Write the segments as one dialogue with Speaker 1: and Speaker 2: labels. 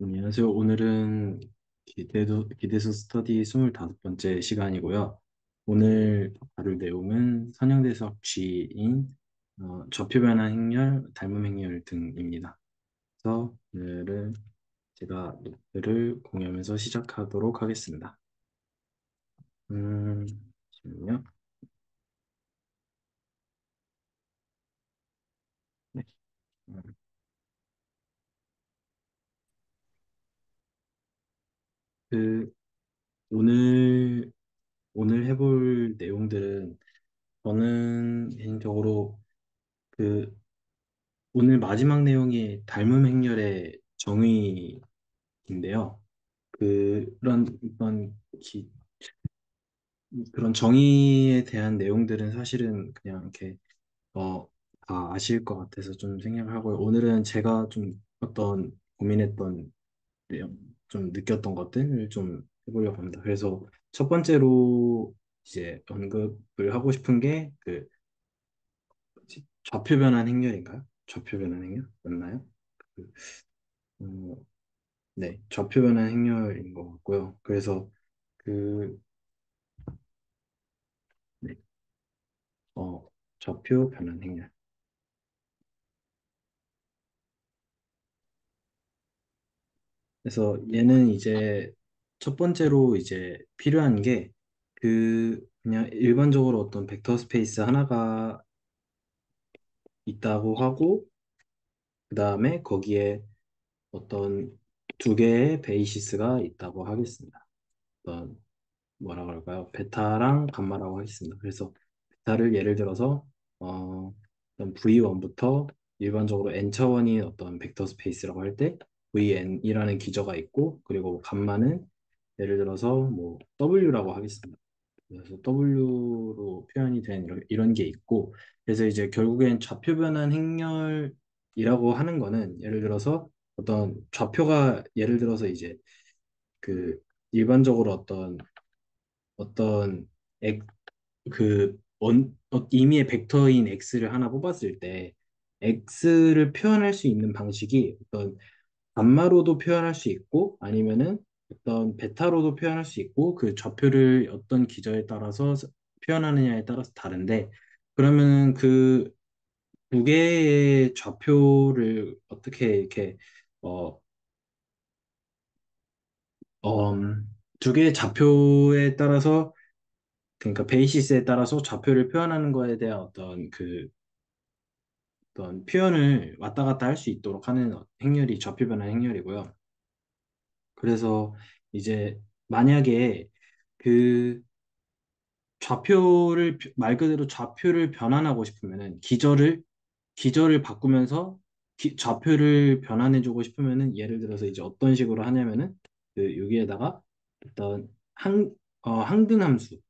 Speaker 1: 안녕하세요. 오늘은 기대수 스터디 25번째 시간이고요. 오늘 다룰 내용은 선형대석 G인 좌표 변환 행렬, 닮음 행렬 등입니다. 그래서 오늘은 제가 노트를 공유하면서 시작하도록 하겠습니다. 잠시만요. 네. 음, 그 오늘 오늘 해볼 내용들은 저는 개인적으로 그 오늘 마지막 내용이 닮음 행렬의 정의인데요. 기- 그런 정의에 대한 내용들은 사실은 그냥 이렇게 어, 다 아실 것 같아서 좀 생각을 하고요. 오늘은 제가 좀 어떤 고민했던 내용, 좀 느꼈던 것들을 좀 해보려고 합니다. 그래서 첫 번째로 이제 언급을 하고 싶은 게 좌표 변환 행렬인가요? 좌표 변환 행렬 맞나요? 그, 어, 네, 좌표 변환 행렬인 것 같고요. 그래서 그, 네, 어, 좌표 변환 행렬. 그래서 얘는 이제 첫 번째로 이제 필요한 게 그냥 일반적으로 어떤 벡터 스페이스 하나가 있다고 하고 그 다음에 거기에 어떤 두 개의 베이시스가 있다고 하겠습니다. 어떤 뭐라 그럴까요? 베타랑 감마라고 하겠습니다. 그래서 베타를 예를 들어서 어떤 V1부터 일반적으로 n 차원인 어떤 벡터 스페이스라고 할 때 VN이라는 기저가 있고 그리고 감마는 예를 들어서 뭐 W라고 하겠습니다. 그래서 W로 표현이 된 이런 게 있고 그래서 이제 결국엔 좌표 변환 행렬이라고 하는 거는 예를 들어서 어떤 좌표가 예를 들어서 이제 그 일반적으로 어떤 액, 임의의 벡터인 x를 하나 뽑았을 때 x를 표현할 수 있는 방식이 어떤 감마로도 표현할 수 있고 아니면은 어떤 베타로도 표현할 수 있고 그 좌표를 어떤 기저에 따라서 표현하느냐에 따라서 다른데 그러면 그 두 개의 좌표를 어떻게 이렇게 어, 두 개의 좌표에 따라서 그러니까 베이시스에 따라서 좌표를 표현하는 거에 대한 어떤 표현을 왔다 갔다 할 수 있도록 하는 행렬이 좌표 변환 행렬이고요. 그래서 이제 만약에 그 말 그대로 좌표를 변환하고 싶으면은 기저를 바꾸면서 좌표를 변환해주고 싶으면은 예를 들어서 이제 어떤 식으로 하냐면은 여기에다가 어떤 항등함수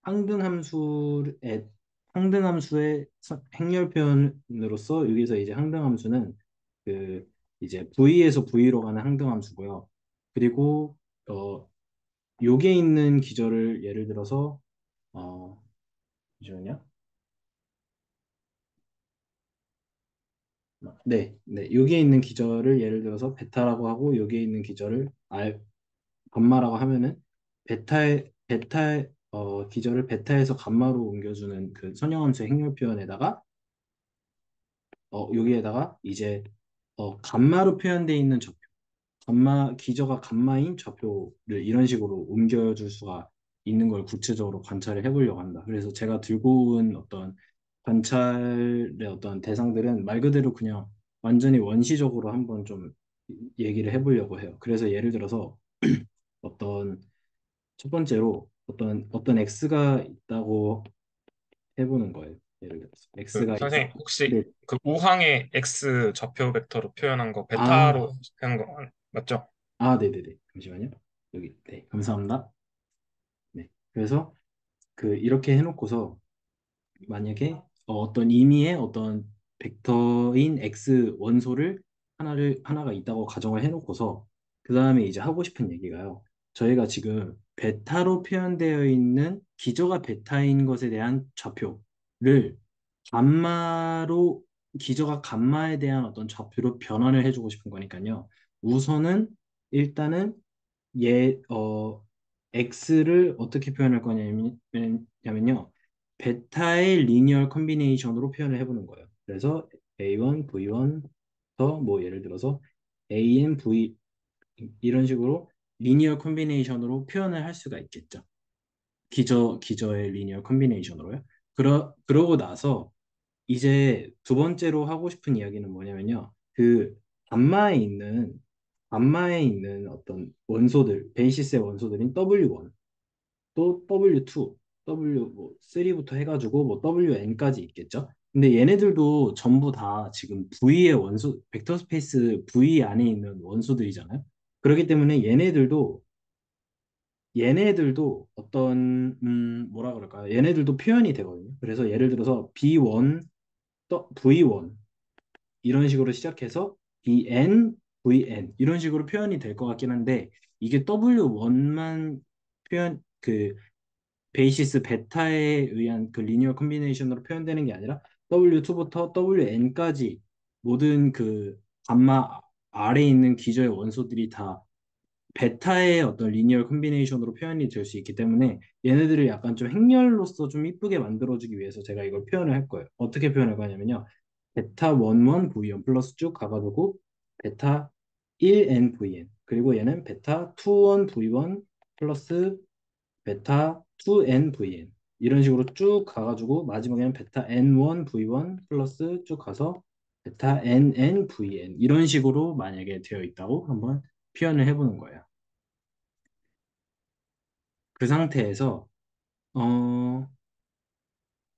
Speaker 1: 항등함수의 항등함수의 행렬 표현으로서 여기서 이제 항등함수는 그 이제 V에서 V로 가는 항등함수고요. 그리고 요게 있는 기절을 예를 들어서 잠시만요. 네, 네. 여기에 있는 기절을 예를 들어서 베타라고 하고 여기에 있는 기절을 감마라고 하면은 베타의 기절을 베타에서 감마로 옮겨주는 그 선형함수 행렬 표현에다가 여기에다가 이제 감마로 표현되어 있는 좌표, 기저가 감마인 좌표를 이런 식으로 옮겨줄 수가 있는 걸 구체적으로 관찰을 해보려고 합니다. 그래서 제가 들고 온 어떤 관찰의 어떤 대상들은 말 그대로 그냥 완전히 원시적으로 한번 좀 얘기를 해보려고 해요. 그래서 예를 들어서 어떤 첫 번째로 어떤 x가 있다고 해보는 거예요. 예를 들어서 x가 있다.
Speaker 2: 선생님, 혹시
Speaker 1: 네.
Speaker 2: 그 우항의 X 좌표 벡터로 표현한 거
Speaker 1: 아,
Speaker 2: 베타로 한 거 맞죠?
Speaker 1: 네네네. 잠시만요. 여기, 네, 감사합니다. 네. 그래서 이렇게 해놓고서 만약에 어떤 임의의 어떤 벡터인 x 원소를 하나가 있다고 가정을 해놓고서 그 다음에 이제 하고 싶은 얘기가요. 저희가 지금 베타로 표현되어 있는 기저가 베타인 것에 대한 좌표를 감마로 기저가 감마에 대한 어떤 좌표로 변환을 해주고 싶은 거니까요. 우선은 일단은 얘, x를 어떻게 표현할 거냐면요. 베타의 리니얼 컨비네이션으로 표현을 해보는 거예요. 그래서 a1, v1, 더 뭐 예를 들어서 an, v 이런 식으로 리니얼 컨비네이션으로 표현을 할 수가 있겠죠. 기저의 리니얼 컨비네이션으로요. 그러고 나서 이제 두 번째로 하고 싶은 이야기는 뭐냐면요. 그 gamma에 있는 gamma에 있는 어떤 원소들, 베이시스의 원소들인 W1, 또 W2, W3부터 해가지고 뭐 WN까지 있겠죠. 근데 얘네들도 전부 다 지금 V의 원소, 벡터 스페이스 V 안에 있는 원소들이잖아요. 그렇기 때문에 얘네들도 어떤 뭐라 그럴까요? 얘네들도 표현이 되거든요. 그래서 예를 들어서 B1 V1 이런 식으로 시작해서 BN, VN 이런 식으로 표현이 될 것 같긴 한데 이게 W1만 표현 그 베이시스 베타에 의한 그 리니어 컨비네이션으로 표현되는 게 아니라 W2부터 WN까지 모든 그 감마 아래에 있는 기저의 원소들이 다 베타의 어떤 리니얼 컨비네이션으로 표현이 될 수 있기 때문에 얘네들을 약간 좀 행렬로서 좀 이쁘게 만들어주기 위해서 제가 이걸 표현을 할 거예요. 어떻게 표현할 거냐면요. 베타 11 VN 플러스 쭉 가가지고 베타 1N VN 그리고 얘는 베타 21 V1 플러스 베타 2N VN 이런 식으로 쭉 가가지고 마지막에는 베타 N1 V1 플러스 쭉 가서 베타 NN VN 이런 식으로 만약에 되어 있다고 한번 표현을 해보는 거예요. 그 상태에서 어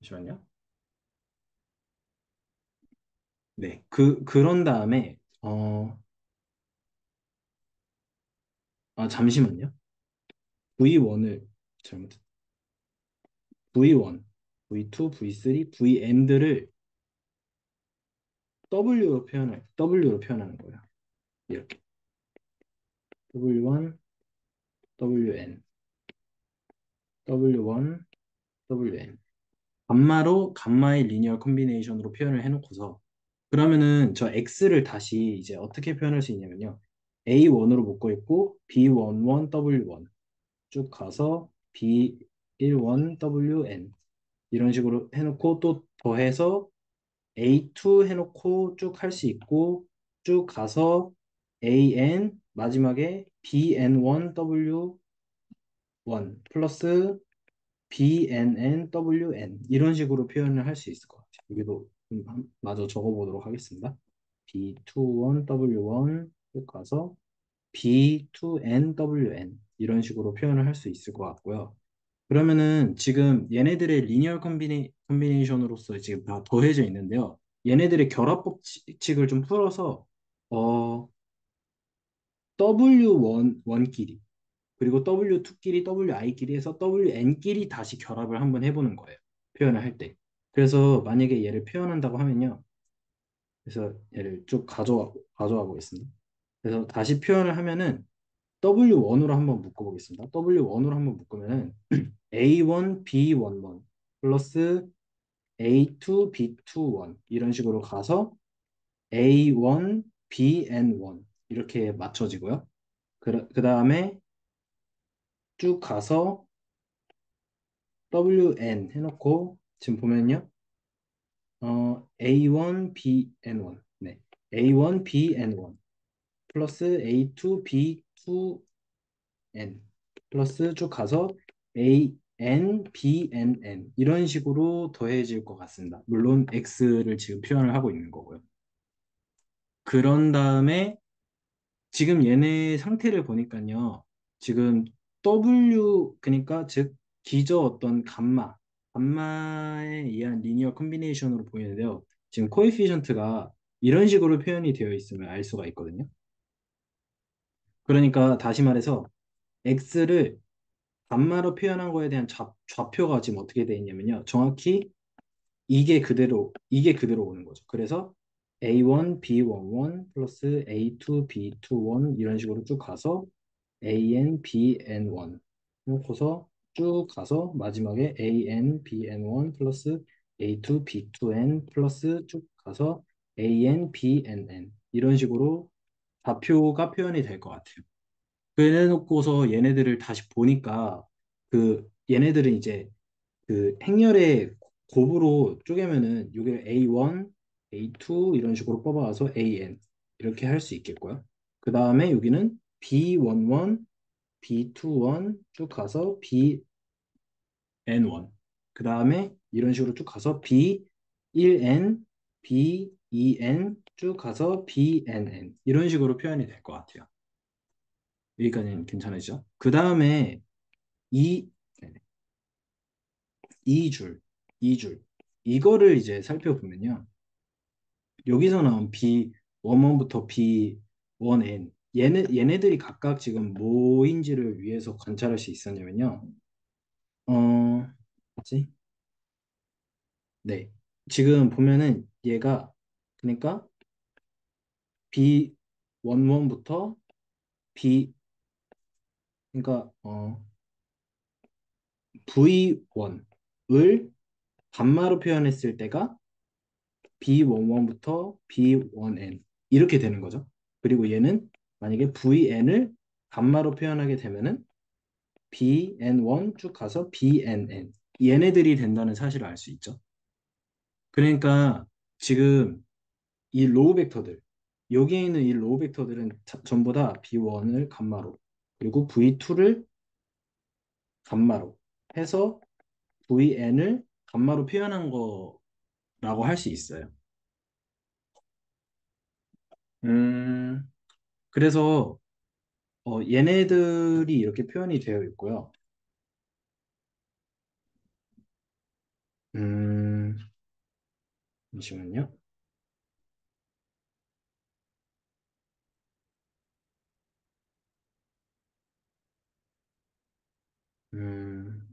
Speaker 1: 잠시만요. 네, 그런 다음에 잠시만요. V1을 잘못 V1, V2, V3, VN들을 W로 표현하는 거예요. 이렇게 W1, WN, W1, WN. 감마로 감마의 리니어 컨비네이션으로 표현을 해놓고서 그러면은 저 X를 다시 이제 어떻게 표현할 수 있냐면요. A1으로 묶고 있고 B11, W1 쭉 가서 B11WN 이런 식으로 해놓고 또 더해서 A2 해놓고 쭉 할 수 있고 쭉 가서 AN 마지막에 BN1W1 플러스 BNNWN 이런 식으로 표현을 할 수 있을 것 같아요. 여기도 마저 적어보도록 하겠습니다. B21W1 쭉 가서 B2NWN 이런 식으로 표현을 할 수 있을 것 같고요. 그러면은 지금 얘네들의 리니얼 컨비네이션으로서 지금 다 더해져 있는데요. 얘네들의 결합 법칙을 좀 풀어서 어, W1끼리 그리고 W2끼리 WI끼리 해서 WN끼리 다시 결합을 한번 해보는 거예요. 표현을 할 때. 그래서 만약에 얘를 표현한다고 하면요. 그래서 얘를 쭉 가져와 보겠습니다. 그래서 다시 표현을 하면은 W1으로 한번 묶어보겠습니다. W1으로 한번 묶으면은 A1, B11 플러스 A2, B21 이런 식으로 가서 A1, BN1 이렇게 맞춰지고요. 그 다음에 쭉 가서 WN 해놓고 지금 보면요. A1, BN1 네. A1, BN1 플러스 A2, B2N 플러스 쭉 가서 AN, BNN 이런 식으로 더해질 것 같습니다. 물론 X를 지금 표현을 하고 있는 거고요. 그런 다음에 지금 얘네 상태를 보니까요. 지금 그러니까 즉 기저 어떤 감마에 의한 리니어 컨비네이션으로 보이는데요. 지금 코에피션트가 이런 식으로 표현이 되어 있음을 알 수가 있거든요. 그러니까 다시 말해서 X를 감마로 표현한 거에 대한 좌표가 지금 어떻게 되어 있냐면요. 정확히 이게 그대로 오는 거죠. 그래서 A1, B11 플러스 A2, B21 이런 식으로 쭉 가서 AN, BN1 놓고서 쭉 가서 마지막에 AN, BN1 플러스 A2, B2N 플러스 쭉 가서 AN, BNN 이런 식으로 좌표가 표현이 될 것 같아요. 그래놓고서 얘네들을 다시 보니까 그 얘네들은 이제 그 행렬의 곱으로 쪼개면은 여기를 A1, A2 이런 식으로 뽑아와서 AN 이렇게 할 수 있겠고요. 그 다음에 여기는 B11, B21 쭉 가서 BN1. 그 다음에 이런 식으로 쭉 가서 B1N, B2N 쭉 가서 BNN 이런 식으로 표현이 될 것 같아요. 여기까지는 괜찮으시죠? 그 다음에 이, 이 줄, 이 줄. 이거를 이제 살펴보면요. 여기서 나온 B11부터 B1N. 얘네들이 각각 지금 뭐인지를 위해서 관찰할 수 있었냐면요. 뭐지? 네. 지금 보면은 얘가, 그러니까 B11부터 B, 그러니까, V1을 감마로 표현했을 때가 B11부터 B1N 이렇게 되는 거죠. 그리고 얘는 만약에 VN을 감마로 표현하게 되면은 BN1 쭉 가서 BNN 얘네들이 된다는 사실을 알 수 있죠. 그러니까 지금 이 로우 벡터들 여기에 있는 이 로우 벡터들은 전부 다 B1을 감마로 그리고 V2를 감마로 해서 VN을 감마로 표현한 거라고 할 수 있어요. 음, 그래서 얘네들이 이렇게 표현이 되어 있고요. 음, 잠시만요. 음,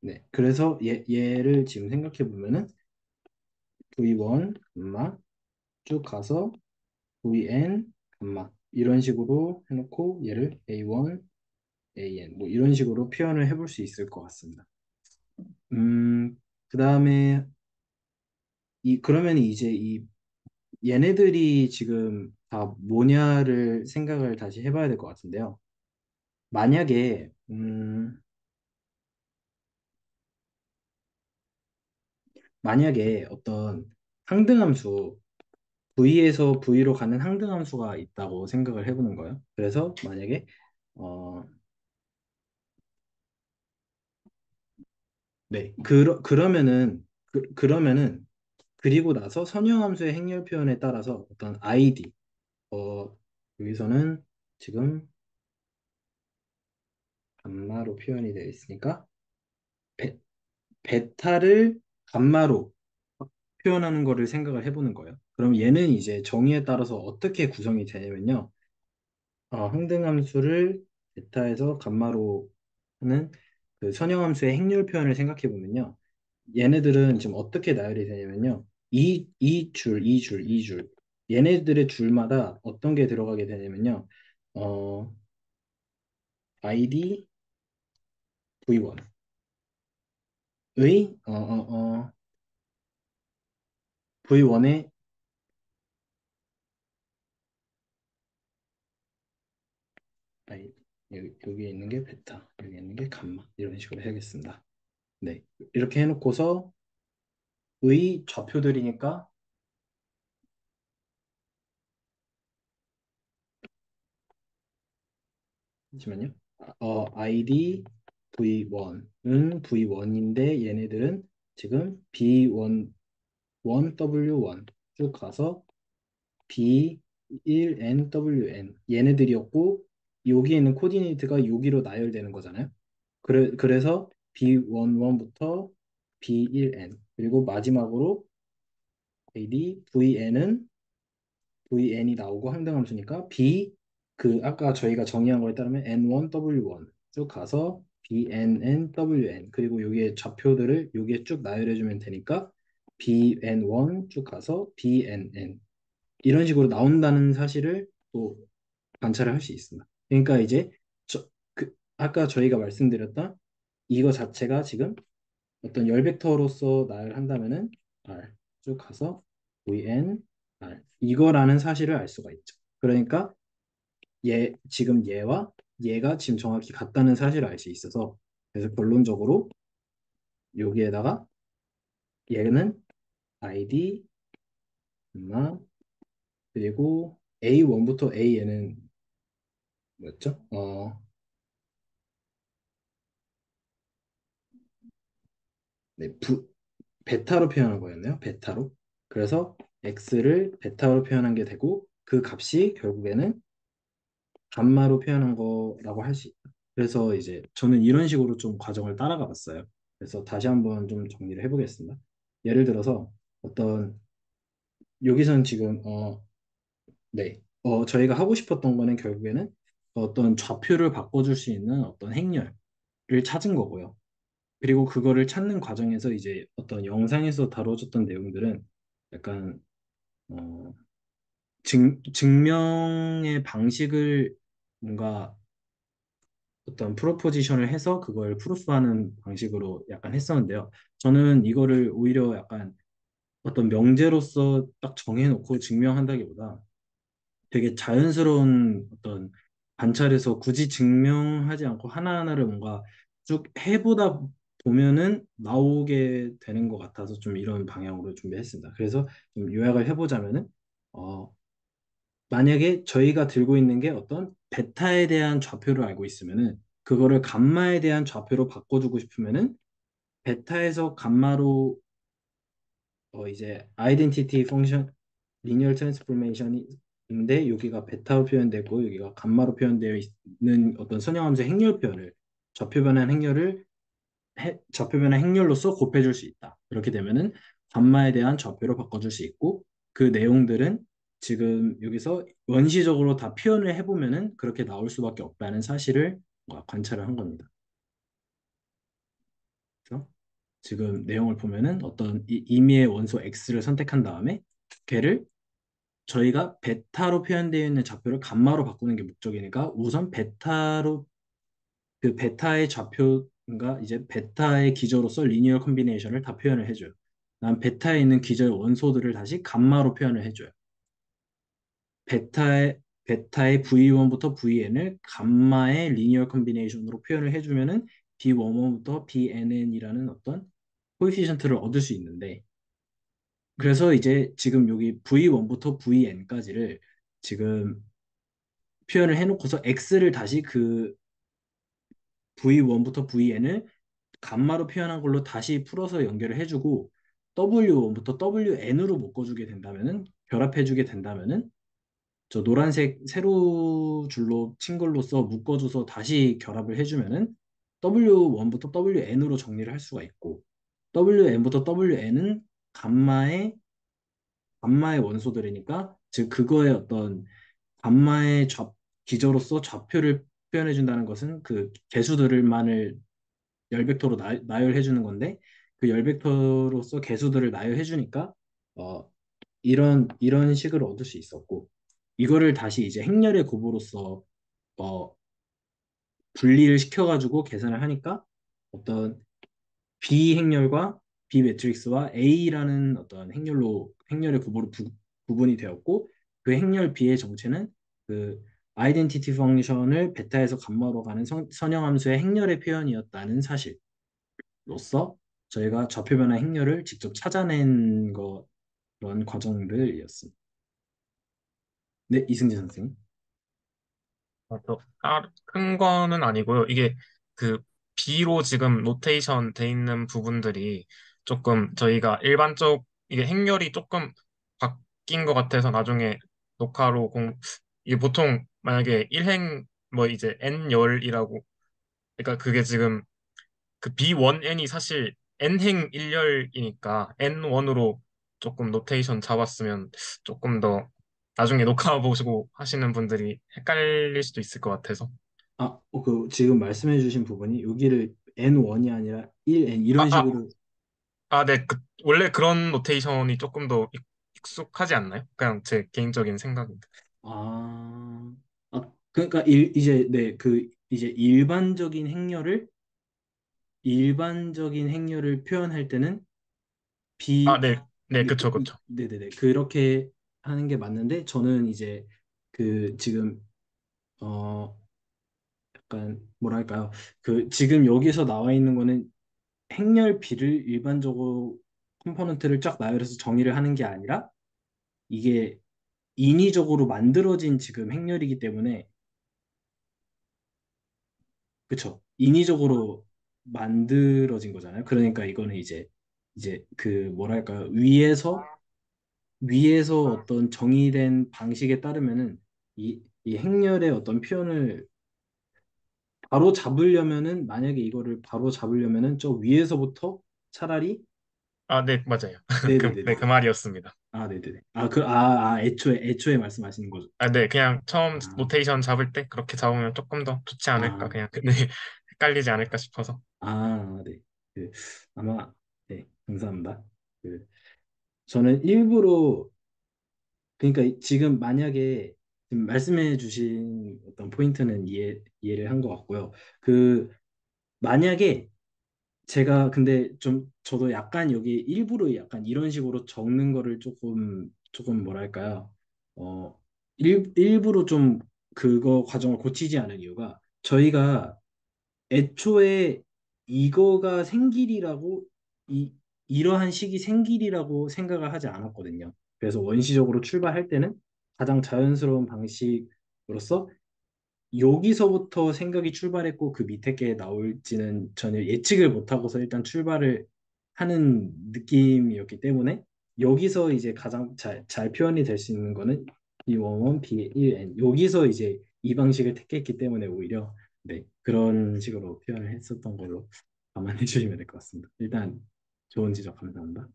Speaker 1: 네. 그래서 얘를 지금 생각해 보면은 V1, 감마, 쭉 가서 VN, 감마. 이런 식으로 해놓고 얘를 A1, AN, 뭐 이런 식으로 표현을 해볼 수 있을 것 같습니다. 그 다음에 그러면 이제 얘네들이 지금 다 뭐냐를 생각을 다시 해봐야 될 것 같은데요. 만약에, 만약에 어떤 항등함수 V에서 V로 가는 항등함수가 있다고 생각을 해보는 거예요. 그래서 만약에 어, 네, 그러면은 그리고 나서 선형함수의 행렬 표현에 따라서 어떤 ID 어, 여기서는 지금 감마로 표현이 되어 있으니까 베, 베타를 감마로 표현하는 거를 생각을 해보는 거예요. 그럼 얘는 이제 정의에 따라서 어떻게 구성이 되냐면요. 항등함수를 베타에서 감마로 하는 그 선형함수의 행렬 표현을 생각해 보면요. 얘네들은 지금 어떻게 나열이 되냐면요. 이 줄. 얘네들의 줄마다 어떤 게 들어가게 되냐면요. 어, ID V1의 V1의 여기에 있는 게 베타, 여기 있는 게 감마 이런 식으로 해야겠습니다. 네, 이렇게 해놓고서 의 좌표들이니까 잠시만요. ID V1은 V1인데 얘네들은 지금 B1, 1W1 쭉 가서 B1NWN 얘네들이었고 여기에는 코디네이트가 여기로 나열되는 거잖아요. 그래서 B11부터 B1N 그리고 마지막으로 AD VN은 VN이 나오고 항등함수니까 아까 저희가 정의한 거에 따르면 N1W1 쭉 가서 BNNWN 그리고 여기에 좌표들을 여기에 쭉 나열해 주면 되니까 BN1 쭉 가서 BNN 이런 식으로 나온다는 사실을 또 관찰을 할 수 있습니다. 그러니까 이제 저, 아까 저희가 말씀드렸던 이거 자체가 지금 어떤 열 벡터로서 나열한다면은 R 쭉 가서 VN R 이거라는 사실을 알 수가 있죠. 그러니까 지금 얘와 얘가 지금 정확히 같다는 사실을 알 수 있어서 그래서 결론적으로 여기에다가 얘는 ID 그리고 A1부터 AN은 뭐였죠? 네, 베타로 표현한 거였네요. 베타로. 그래서 x를 베타로 표현한 게 되고 그 값이 결국에는 감마로 표현한 거라고 할 수 있다. 그래서 이제 저는 이런 식으로 좀 과정을 따라가 봤어요. 그래서 다시 한번 좀 정리를 해보겠습니다. 예를 들어서 어떤 여기서는 지금 네, 저희가 하고 싶었던 거는 결국에는 어떤 좌표를 바꿔줄 수 있는 어떤 행렬을 찾은 거고요. 그리고 그거를 찾는 과정에서 이제 어떤 영상에서 다뤄졌던 내용들은 약간 어, 증명의 방식을 뭔가 어떤 프로포지션을 해서 그걸 프루프하는 방식으로 약간 했었는데요. 저는 이거를 오히려 약간 어떤 명제로서 딱 정해놓고 증명한다기보다 되게 자연스러운 어떤 관찰에서 굳이 증명하지 않고 하나하나를 뭔가 쭉 해보다 보면은 나오게 되는 것 같아서 좀 이런 방향으로 준비했습니다. 그래서 좀 요약을 해보자면은 어, 만약에 저희가 들고 있는 게 어떤 베타에 대한 좌표를 알고 있으면은 그거를 감마에 대한 좌표로 바꿔주고 싶으면은 베타에서 감마로 이제 아이덴티티 펑션 리니얼 트랜스포메이션인데 여기가 베타로 표현되고 여기가 감마로 표현되어 있는 어떤 선형함수 행렬 표현을 좌표 변환 행렬로서 곱해줄 수 있다. 그렇게 되면은 감마에 대한 좌표로 바꿔줄 수 있고 그 내용들은 지금 여기서 원시적으로 다 표현을 해보면은 그렇게 나올 수밖에 없다는 사실을 관찰을 한 겁니다. 그래서 지금 내용을 보면은 어떤 임의의 원소 x를 선택한 다음에 걔를 저희가 베타로 표현되어 있는 좌표를 감마로 바꾸는 게 목적이니까 우선 그 베타의 좌표가 이제 베타의 기저로서 리니어 컨비네이션을 다 표현을 해줘요. 난 베타에 있는 기저의 원소들을 다시 감마로 표현을 해줘요. 베타의 V1부터 VN을 감마의 리니어 컨비네이션으로 표현을 해주면은 B11부터 BNN이라는 어떤 코에피션트를 얻을 수 있는데 그래서 이제 지금 여기 V1부터 VN까지를 지금 표현을 해놓고서 X를 다시 그 V1부터 VN을 감마로 표현한 걸로 다시 풀어서 연결을 해주고 W1부터 WN으로 묶어주게 된다면은 결합해주게 된다면은 저 노란색 세로 줄로 친 걸로써 묶어줘서 다시 결합을 해주면은 W1부터 WN으로 정리를 할 수가 있고 WN부터 WN은 감마의 감마의 원소들이니까 즉 그거의 어떤 감마의 기저로서 좌표를 표현해 준다는 것은 그 개수들만을 열벡터로 나열해 주는 건데 그 열벡터로서 개수들을 나열해 주니까 어, 이런 식을 얻을 수 있었고 이거를 다시 이제 행렬의 곱으로서 어, 분리를 시켜가지고 계산을 하니까 어떤 B 행렬과 B 매트릭스와 A라는 어떤 행렬의 곱으로 구분이 되었고 그 행렬 B의 정체는 그 아이덴티티 펑션을 베타에서 감마로 가는 선형함수의 행렬의 표현이었다는 사실로서 저희가 좌표 변화 행렬을 직접 찾아낸 그런 과정들이었습니다. 네, 이승재 선생님.
Speaker 2: 큰 거는 아니고요. 이게 그 B로 지금 노테이션 돼 있는 부분들이 조금 저희가 이게 행렬이 조금 바뀐 것 같아서 나중에 녹화로 이게 보통 만약에 1행 뭐 이제 N열이라고 그러니까 그게 지금 그 B1N이 사실 N행 1열이니까 N1으로 조금 노테이션 잡았으면 조금 더 나중에 녹화 보시고 하시는 분들이 헷갈릴 수도 있을 것 같아서.
Speaker 1: 그 지금 말씀해주신 부분이 여기를 N1이 아니라 1N
Speaker 2: 아,
Speaker 1: 이런
Speaker 2: 아,
Speaker 1: 식으로
Speaker 2: 네. 원래 그런 노테이션이 조금 더 익숙하지 않나요? 그냥 제 개인적인 생각입니다.
Speaker 1: 아, 그러니까 이제 네, 이제 일반적인 행렬을 표현할 때는
Speaker 2: 아,
Speaker 1: 비,
Speaker 2: 네, 네, 그쵸, 그쵸.
Speaker 1: 네네네. 그렇게 하는 게 맞는데, 저는 이제 지금, 어, 약간, 뭐랄까요. 지금 여기서 나와 있는 거는 행렬 B를 일반적으로 컴포넌트를 쫙 나열해서 정의를 하는 게 아니라, 이게 인위적으로 만들어진 지금 행렬이기 때문에, 그쵸. 인위적으로 만들어진 거잖아요. 그러니까 이거는 이제 뭐랄까요. 위에서 어떤 정의된 방식에 따르면은 이 행렬의 어떤 표현을 바로 잡으려면은 만약에 이거를 바로 잡으려면은 저 위에서부터 차라리
Speaker 2: 아, 네, 맞아요. 네, 그
Speaker 1: 네네네네네.
Speaker 2: 말이었습니다.
Speaker 1: 네네네. 애초에 말씀하시는 거죠.
Speaker 2: 아, 네, 그냥 처음
Speaker 1: 아,
Speaker 2: 로테이션 잡을 때 그렇게 잡으면 조금 더 좋지 않을까.
Speaker 1: 아,
Speaker 2: 그냥, 네, 헷갈리지 않을까 싶어서.
Speaker 1: 네. 그, 아마, 네, 감사합니다. 그, 저는 일부러 그러니까 지금 만약에 지금 말씀해 주신 어떤 포인트는 이해를 한 것 같고요. 만약에 제가 근데 좀 저도 약간 여기 일부러 약간 이런 식으로 적는 거를 조금 뭐랄까요? 어, 일부러 좀 그거 과정을 고치지 않은 이유가 저희가 애초에 이거가 생길이라고 이 이러한 식이 생길이라고 생각을 하지 않았거든요. 그래서 원시적으로 출발할 때는 가장 자연스러운 방식으로서 여기서부터 생각이 출발했고 그 밑에 게 나올지는 전혀 예측을 못하고서 일단 출발을 하는 느낌이었기 때문에 여기서 이제 가장 잘 표현이 될 수 있는 거는 B11, B1N 여기서 이제 이 방식을 택했기 때문에 오히려 네 그런 식으로 표현을 했었던 걸로 감안해 주시면 될 것 같습니다. 일단 좋은 지적 감사합니다.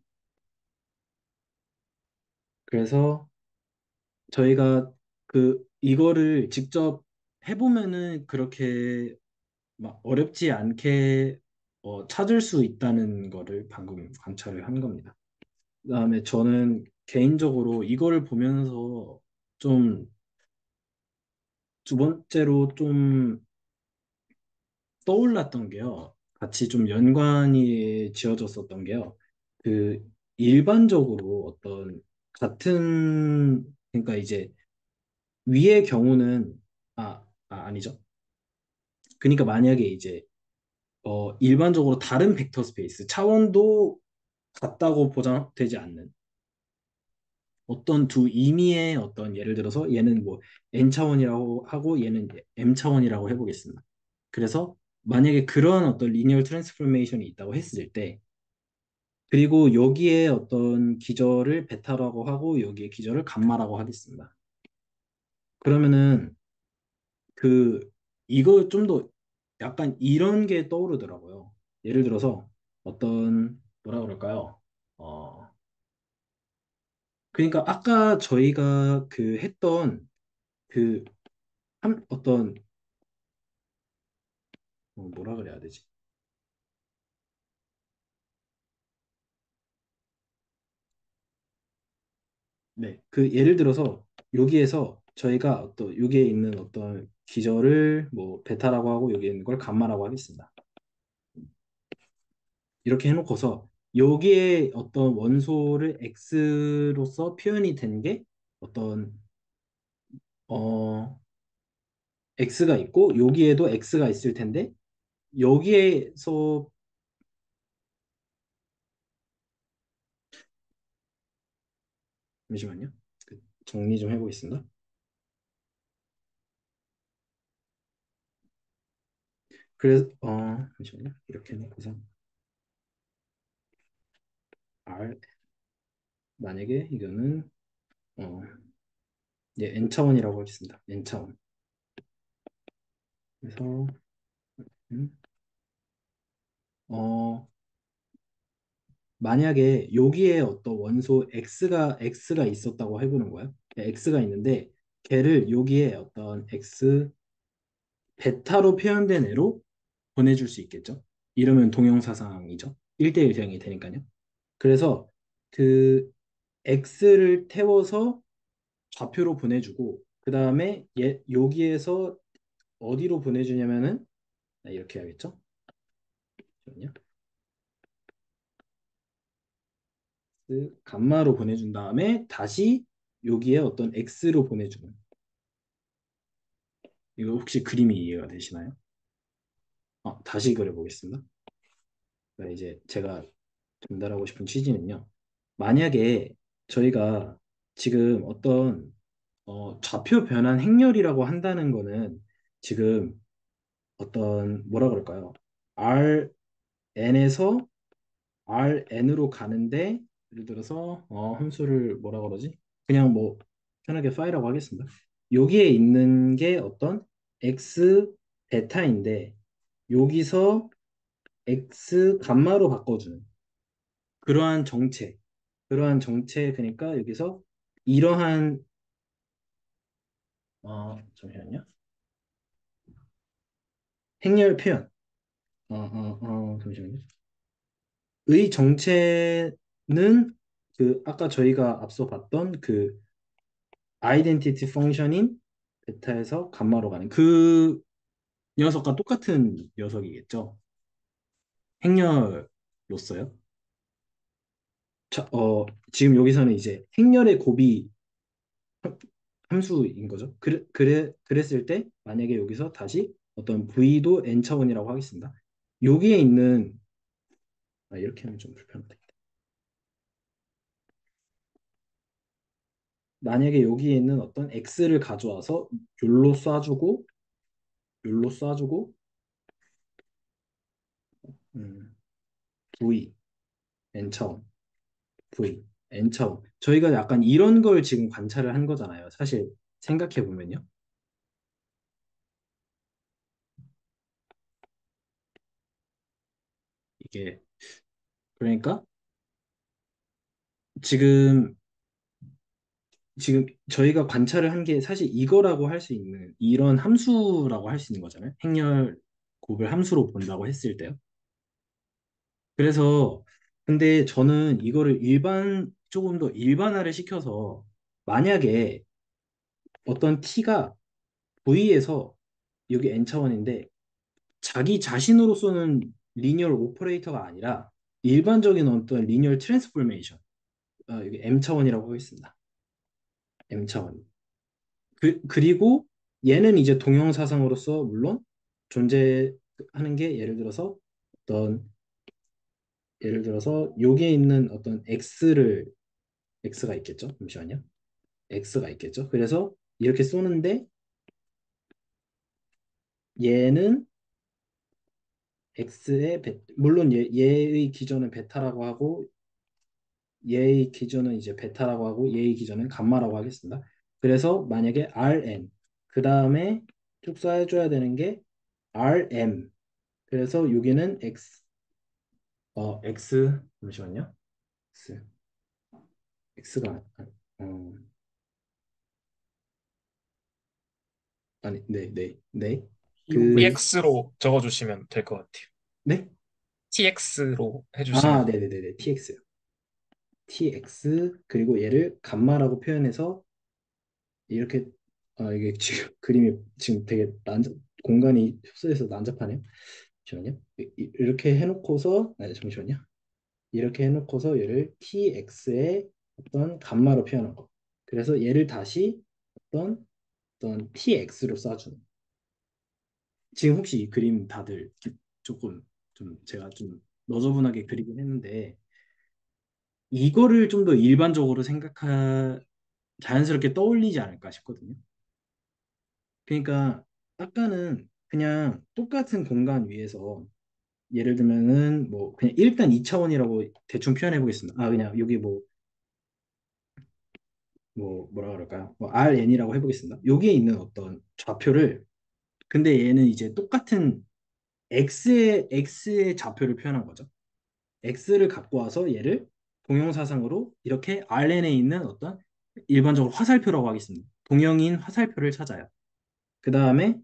Speaker 1: 그래서 저희가 이거를 직접 해보면은 그렇게 막 어렵지 않게 찾을 수 있다는 거를 방금 관찰을 한 겁니다. 그다음에 저는 개인적으로 이거를 보면서 좀 두 번째로 좀 떠올랐던 게요. 같이 좀 연관이 지어졌었던 게요. 그 일반적으로 어떤 같은 그러니까 이제 위의 경우는 아니죠. 그러니까 만약에 이제 일반적으로 다른 벡터 스페이스 차원도 같다고 보장되지 않는 어떤 두 임의의 어떤 예를 들어서 얘는 뭐 n차원이라고 하고 얘는 m차원이라고 해보겠습니다. 그래서 만약에 그런 어떤 리니얼 트랜스포메이션이 있다고 했을 때 그리고 여기에 어떤 기절을 베타라고 하고 여기에 기절을 감마라고 하겠습니다. 그러면은 그 이거 좀 더 약간 이런 게 떠오르더라고요. 예를 들어서 어떤 뭐라 그럴까요? 어 그러니까 아까 저희가 했던 그 어떤 뭐라 그래야 되지? 네, 예를 들어서 여기에서 저희가 어떤 여기에 있는 어떤 기절을 뭐 베타라고 하고 여기에 있는 걸 감마라고 하겠습니다. 이렇게 해놓고서 여기에 어떤 원소를 x로서 표현이 된 게 어떤 어 x가 있고 여기에도 x가 있을 텐데 여기에서 잠시만요. 정리 좀 해보겠습니다. 그래서 잠시만요. 이렇게 해놓고서 r 만약에 이거는 어, n차원이라고 하겠습니다. n차원. 그래서 음, 어, 만약에 여기에 어떤 원소 x가 있었다고 해보는 거예요. x가 있는데 걔를 여기에 어떤 x 베타로 표현된 애로 보내줄 수 있겠죠. 이러면 동형사상이죠. 1대1 대응이 되니까요. 그래서 그 x를 태워서 좌표로 보내주고 그 다음에 여기에서 어디로 보내주냐면은 이렇게 해야겠죠? 잠시만요. 감마로 보내준 다음에 다시 여기에 어떤 x로 보내주는 이거 혹시 그림이 이해가 되시나요? 다시 그려보겠습니다. 그러니까 이제 제가 전달하고 싶은 취지는요. 만약에 저희가 지금 어떤 좌표 변환 행렬이라고 한다는 거는 지금 어떤 뭐라 그럴까요? Rn에서 Rn으로 가는데 예를 들어서 함수를 뭐라 그러지? 그냥 뭐 편하게 파이라고 하겠습니다. 여기에 있는 게 어떤 x 베타인데 여기서 x 감마로 바꿔주는 그러한 정체 그러니까 여기서 이러한 잠시만요. 행렬 표현 잠시만요. 의 정체는 그 아까 저희가 앞서 봤던 그 아이덴티티 펑션인 베타에서 감마로 가는 그 녀석과 똑같은 녀석이겠죠. 행렬로서요. 자, 지금 여기서는 이제 행렬의 곱이 함수인 거죠. 그랬을 때 만약에 여기서 다시 어떤 v도 n 차원이라고 하겠습니다. 여기에 있는 이렇게 하면 좀 불편하다. 만약에 여기에 있는 어떤 x를 가져와서 욜로 쏴주고 욜로 쏴주고 음, v n 차원 v n 차원 저희가 약간 이런 걸 지금 관찰을 한 거잖아요. 사실 생각해 보면요. 이게 그러니까 지금 지금 저희가 관찰을 한 게 사실 이거라고 할 수 있는 이런 함수라고 할 수 있는 거잖아요. 행렬 곱을 함수로 본다고 했을 때요. 그래서 근데 저는 이거를 조금 더 일반화를 시켜서 만약에 어떤 t가 v에서 여기 n 차원인데 자기 자신으로서는 리니얼 오퍼레이터가 아니라 일반적인 어떤 리니얼 트랜스포메이션 여기 m 차원이라고 하겠습니다. m 차원. 그리고 얘는 이제 동형사상으로서 물론 존재하는 게 예를 들어서 여기에 있는 어떤 x가 있겠죠. 잠시만요. x가 있겠죠. 그래서 이렇게 쏘는데 얘는 물론 얘의 기전은 베타라고 하고 얘의 기전은 이제 베타라고 하고 얘의 기전은 감마라고 하겠습니다. 그래서 만약에 Rn 그 다음에 쭉 써줘야 되는 게 Rm 그래서 여기는 잠시만요. X, X가, 아니, 네. 그,
Speaker 2: TX로 적어주시면 될 것 같아요.
Speaker 1: 네?
Speaker 2: TX로 해주시면.
Speaker 1: 네네네네, TX요. TX, 그리고 얘를 감마라고 표현해서, 이렇게, 이게 지금 그림이 지금 되게 공간이 흡수해서 난잡하네요. 잠시만요. 이렇게 해놓고서, 잠시만요. 이렇게 해놓고서 얘를 TX의 어떤 감마로 표현한 거. 그래서 얘를 다시 어떤 TX로 쏴주는. 지금 혹시 이 그림 다들 조금 좀 제가 좀 너저분하게 그리긴 했는데 이거를 좀 더 일반적으로 자연스럽게 떠올리지 않을까 싶거든요. 그러니까 아까는 그냥 똑같은 공간 위에서 예를 들면은 뭐 그냥 일단 2차원이라고 대충 표현해 보겠습니다. 그냥 여기 뭐라 그럴까요? 뭐 RN이라고 해보겠습니다. 여기에 있는 어떤 좌표를 근데 얘는 이제 똑같은 X의 좌표를 표현한 거죠. X를 갖고 와서 얘를 동영사상으로 이렇게 RN에 있는 어떤 일반적으로 화살표라고 하겠습니다. 동영인 화살표를 찾아요. 그 다음에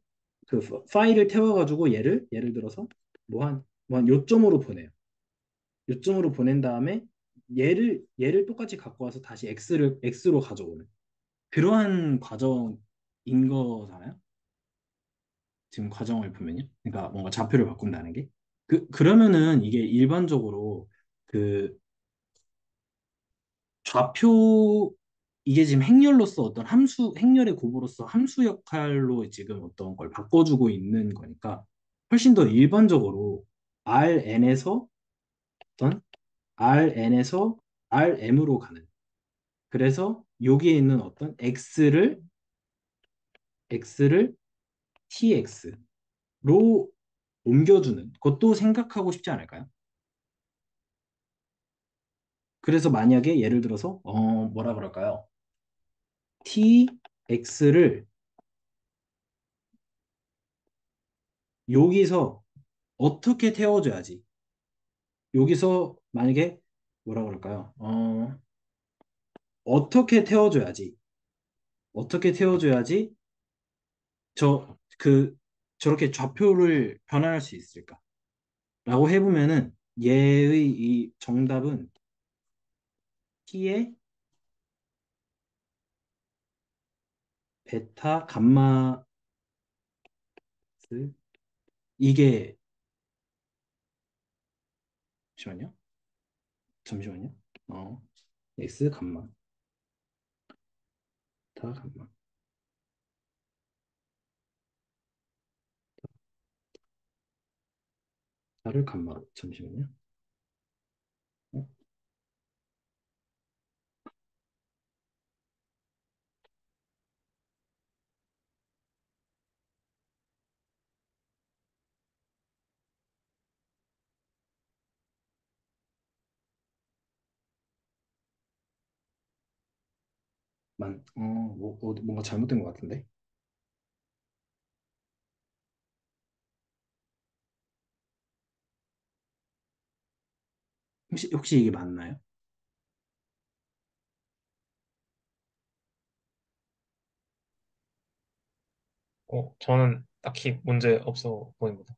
Speaker 1: 그 파일을 태워가지고 예를 들어서 뭐 한 요점으로 보내요. 요점으로 보낸 다음에 얘를 똑같이 갖고 와서 다시 X로 가져오는 그러한 과정인 거잖아요. 지금 과정을 보면요. 그러니까 뭔가 좌표를 바꾼다는 게. 그러면은 이게 일반적으로 그 좌표, 이게 지금 행렬로서 어떤 함수, 행렬의 곱으로서 함수 역할로 지금 어떤 걸 바꿔주고 있는 거니까 훨씬 더 일반적으로 Rn에서 어떤 Rn에서 Rm으로 가는. 그래서 여기에 있는 어떤 X를 TX로 옮겨주는 것도 생각하고 싶지 않을까요? 그래서 만약에 예를 들어서 뭐라 그럴까요? TX를 여기서 어떻게 태워줘야지? 여기서 만약에 뭐라 그럴까요? 어떻게 태워줘야지? 어떻게 태워줘야지 저 그 저렇게 좌표를 변환할 수 있을까? 라고 해보면은 얘의 이 정답은 t의 베타 감마 스 이게 잠시만요. 잠시만요. 어 x 감마 베타 감마 다를 감마로 잠시만요. 어? 뭔가 잘못된 것 같은데. 혹시 이게 맞나요?
Speaker 2: 저는 딱히 문제 없어 보입니다.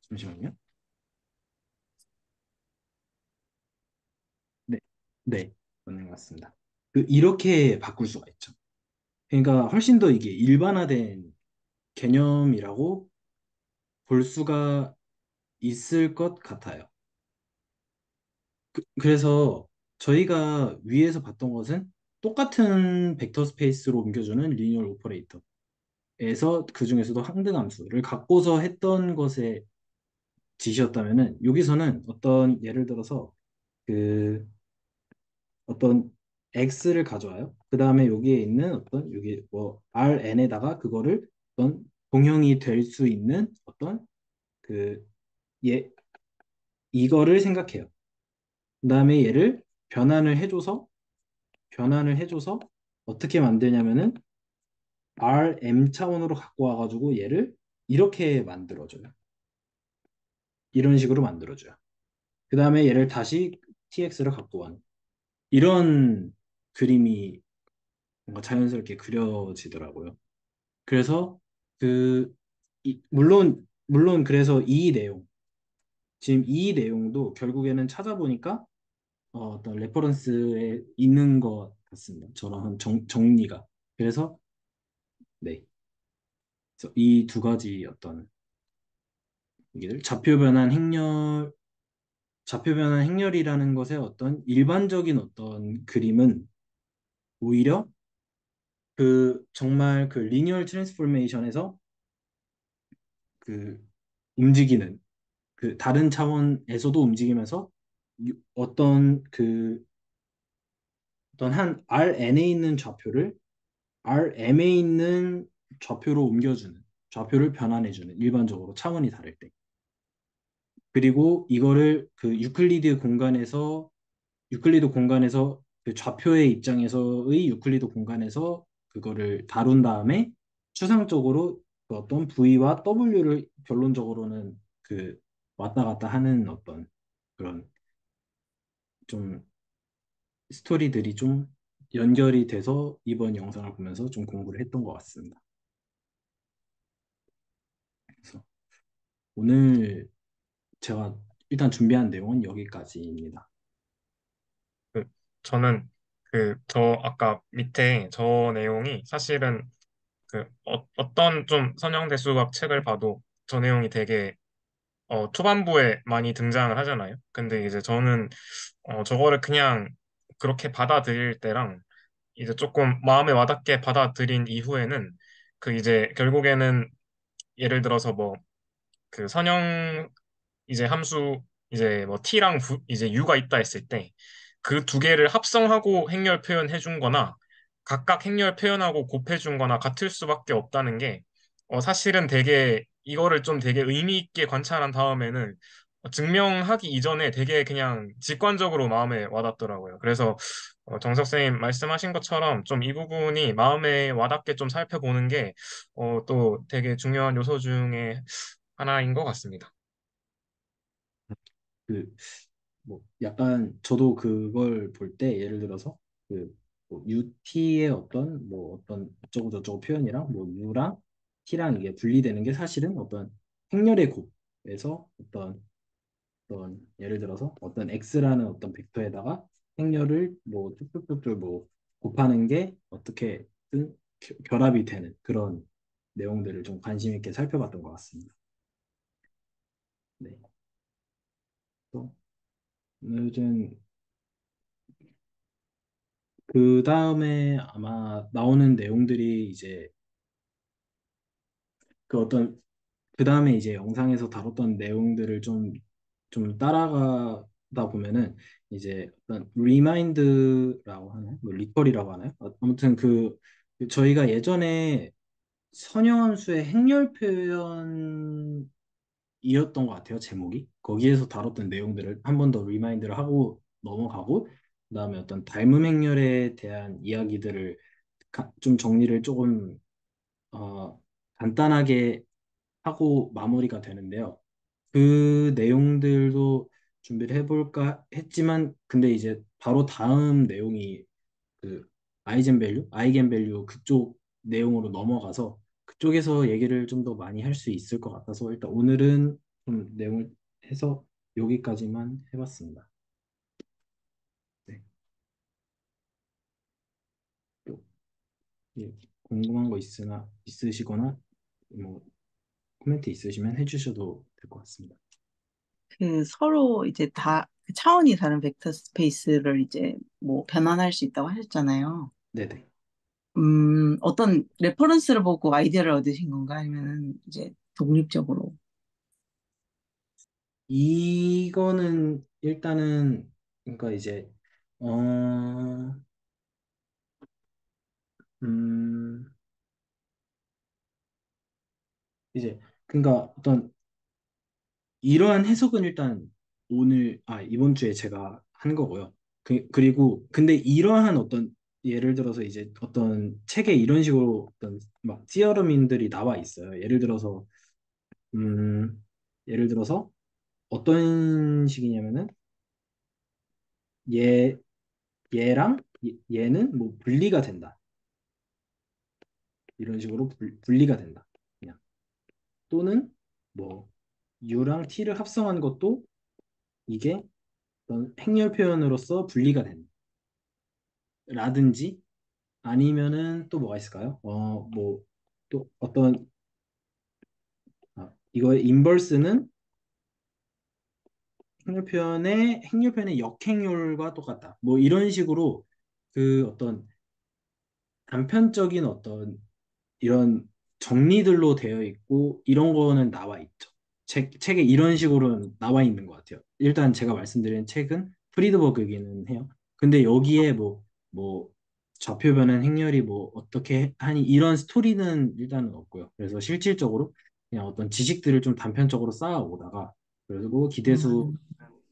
Speaker 1: 잠시만요. 네, 네, 맞는 것 같습니다. 이렇게 바꿀 수가 있죠. 그러니까 훨씬 더 이게 일반화된 개념이라고 볼 수가 있을 것 같아요. 그래서 저희가 위에서 봤던 것은 똑같은 벡터 스페이스로 옮겨주는 리니얼 오퍼레이터에서 그 중에서도 항등함수를 갖고서 했던 것에 지시였다면은 여기서는 어떤 예를 들어서 그 어떤 x를 가져와요. 그 다음에 여기에 있는 어떤 여기 뭐 Rn에다가 그거를 어떤 동형이 될 수 있는 어떤 그 예, 이거를 생각해요. 그 다음에 얘를 변환을 해줘서 어떻게 만드냐면은 Rm 차원으로 갖고 와가지고 얘를 이렇게 만들어줘요. 이런 식으로 만들어줘요. 그 다음에 얘를 다시 tx를 갖고 와는 이런 그림이 뭔가 자연스럽게 그려지더라고요. 그래서 그 물론 그래서 이 내용 지금 이 내용도 결국에는 찾아보니까 어떤 레퍼런스에 있는 것 같습니다. 저런 정리가. 그래서 네, 그래서 이 두 가지 어떤 얘기들 좌표 변환 행렬이라는 것의 어떤 일반적인 어떤 그림은 오히려 정말 리니얼 트랜스포메이션에서 그 움직이는 다른 차원에서도 움직이면서 어떤 한 Rn에 있는 좌표를 Rm에 있는 좌표로 옮겨주는, 좌표를 변환해주는, 일반적으로 차원이 다를 때. 그리고 이거를 유클리드 공간에서 그 좌표의 입장에서의 유클리드 공간에서 그거를 다룬 다음에 추상적으로 그 어떤 V와 W를 결론적으로는 왔다 갔다 하는 어떤 그런 좀 스토리들이 좀 연결이 돼서 이번 영상을 보면서 좀 공부를 했던 것 같습니다. 그래서 오늘 제가 일단 준비한 내용은 여기까지입니다.
Speaker 2: 그, 저는 저 아까 밑에 저 내용이 사실은 어떤 좀 선형대수학 책을 봐도 저 내용이 되게 초반부에 많이 등장을 하잖아요. 근데 이제 저는 저거를 그냥 그렇게 받아들일 때랑 이제 조금 마음에 와닿게 받아들인 이후에는 그 이제 결국에는 예를 들어서 뭐 그 선형 이제 함수 이제 뭐 t랑 이제 u가 있다 했을 때 그 두 개를 합성하고 행렬 표현해 준 거나 각각 행렬 표현하고 곱해 준 거나 같을 수밖에 없다는 게 사실은 되게 이거를 좀 되게 의미 있게 관찰한 다음에는 증명하기 이전에 되게 그냥 직관적으로 마음에 와닿더라고요. 그래서 정석 선생님 말씀하신 것처럼 좀 이 부분이 마음에 와닿게 좀 살펴보는 게 또 되게 중요한 요소 중에 하나인 것 같습니다.
Speaker 1: 그, 뭐, 약간, 저도 그걸 볼 때, 예를 들어서, 뭐, UT의 어떤 어쩌고 저쩌고 표현이랑, 뭐, U랑 T랑 이게 분리되는 게 사실은 어떤 행렬의 곱에서 예를 들어서 어떤 X라는 어떤 벡터에다가 행렬을 뭐, 쭉쭉쭉쭉 뭐, 곱하는 게 어떻게든 결합이 되는 그런 내용들을 좀 관심 있게 살펴봤던 것 같습니다. 네. 또, 오늘은 그 다음에 아마 나오는 내용들이 이제 그 어떤 그 다음에 이제 영상에서 다뤘던 내용들을 좀 따라가다 보면은 이제 어떤 리마인드라고 하나요? 뭐 리컬이라고 하나요? 아무튼 그 저희가 예전에 선형함수의 행렬 표현이었던 것 같아요. 제목이 거기에서 다뤘던 내용들을 한 번 더 리마인드를 하고 넘어가고 그다음에 어떤 닮음 행렬에 대한 이야기들을 좀 정리를 조금 간단하게 하고 마무리가 되는데요. 그 내용들도 준비를 해볼까 했지만, 근데 이제 바로 다음 내용이 그 아이겐 밸류 그쪽 내용으로 넘어가서 그쪽에서 얘기를 좀 더 많이 할 수 있을 것 같아서 일단 오늘은 좀 내용을 해서 여기까지만 해봤습니다. 네. 또 예, 궁금한 거 있으시거나 뭐 코멘트 있으시면 해주셔도 될 것 같습니다.
Speaker 3: 그 서로 이제 그 차원이 다른 벡터 스페이스를 이제 뭐 변환할 수 있다고 하셨잖아요.
Speaker 1: 네네.
Speaker 3: 어떤 레퍼런스를 보고 아이디어를 얻으신 건가? 아니면 이제 독립적으로?
Speaker 1: 이거는 일단은 그러니까 이제 어 음 이제 그러니까 어떤 이러한 해석은 일단 이번 주에 제가 한 거고요. 그리고 근데 이러한 어떤 예를 들어서 이제 어떤 책에 이런 식으로 어떤 막 티어럼인들이 나와 있어요. 음 예를 들어서 어떤 식이냐면은 얘 얘랑 얘는 뭐 분리가 된다. 이런 식으로 분리가 된다. 그냥 또는 뭐 U랑 T를 합성한 것도 이게 어떤 행렬 표현으로서 분리가 된다. 라든지 아니면은 또 뭐가 있을까요? 뭐 또 어떤 이거의 인버스는 행렬 표현의 역행렬과 똑같다. 뭐 이런 식으로 그 어떤 단편적인 어떤 이런 정리들로 되어 있고 이런 거는 나와 있죠. 책에 이런 식으로는 나와 있는 것 같아요. 일단 제가 말씀드린 책은 프리드버그이기는 해요. 근데 여기에 뭐 좌표 변환 행렬이 뭐 어떻게 하니 이런 스토리는 일단은 없고요. 그래서 실질적으로 그냥 어떤 지식들을 좀 단편적으로 쌓아 오다가 그리고
Speaker 3: 음,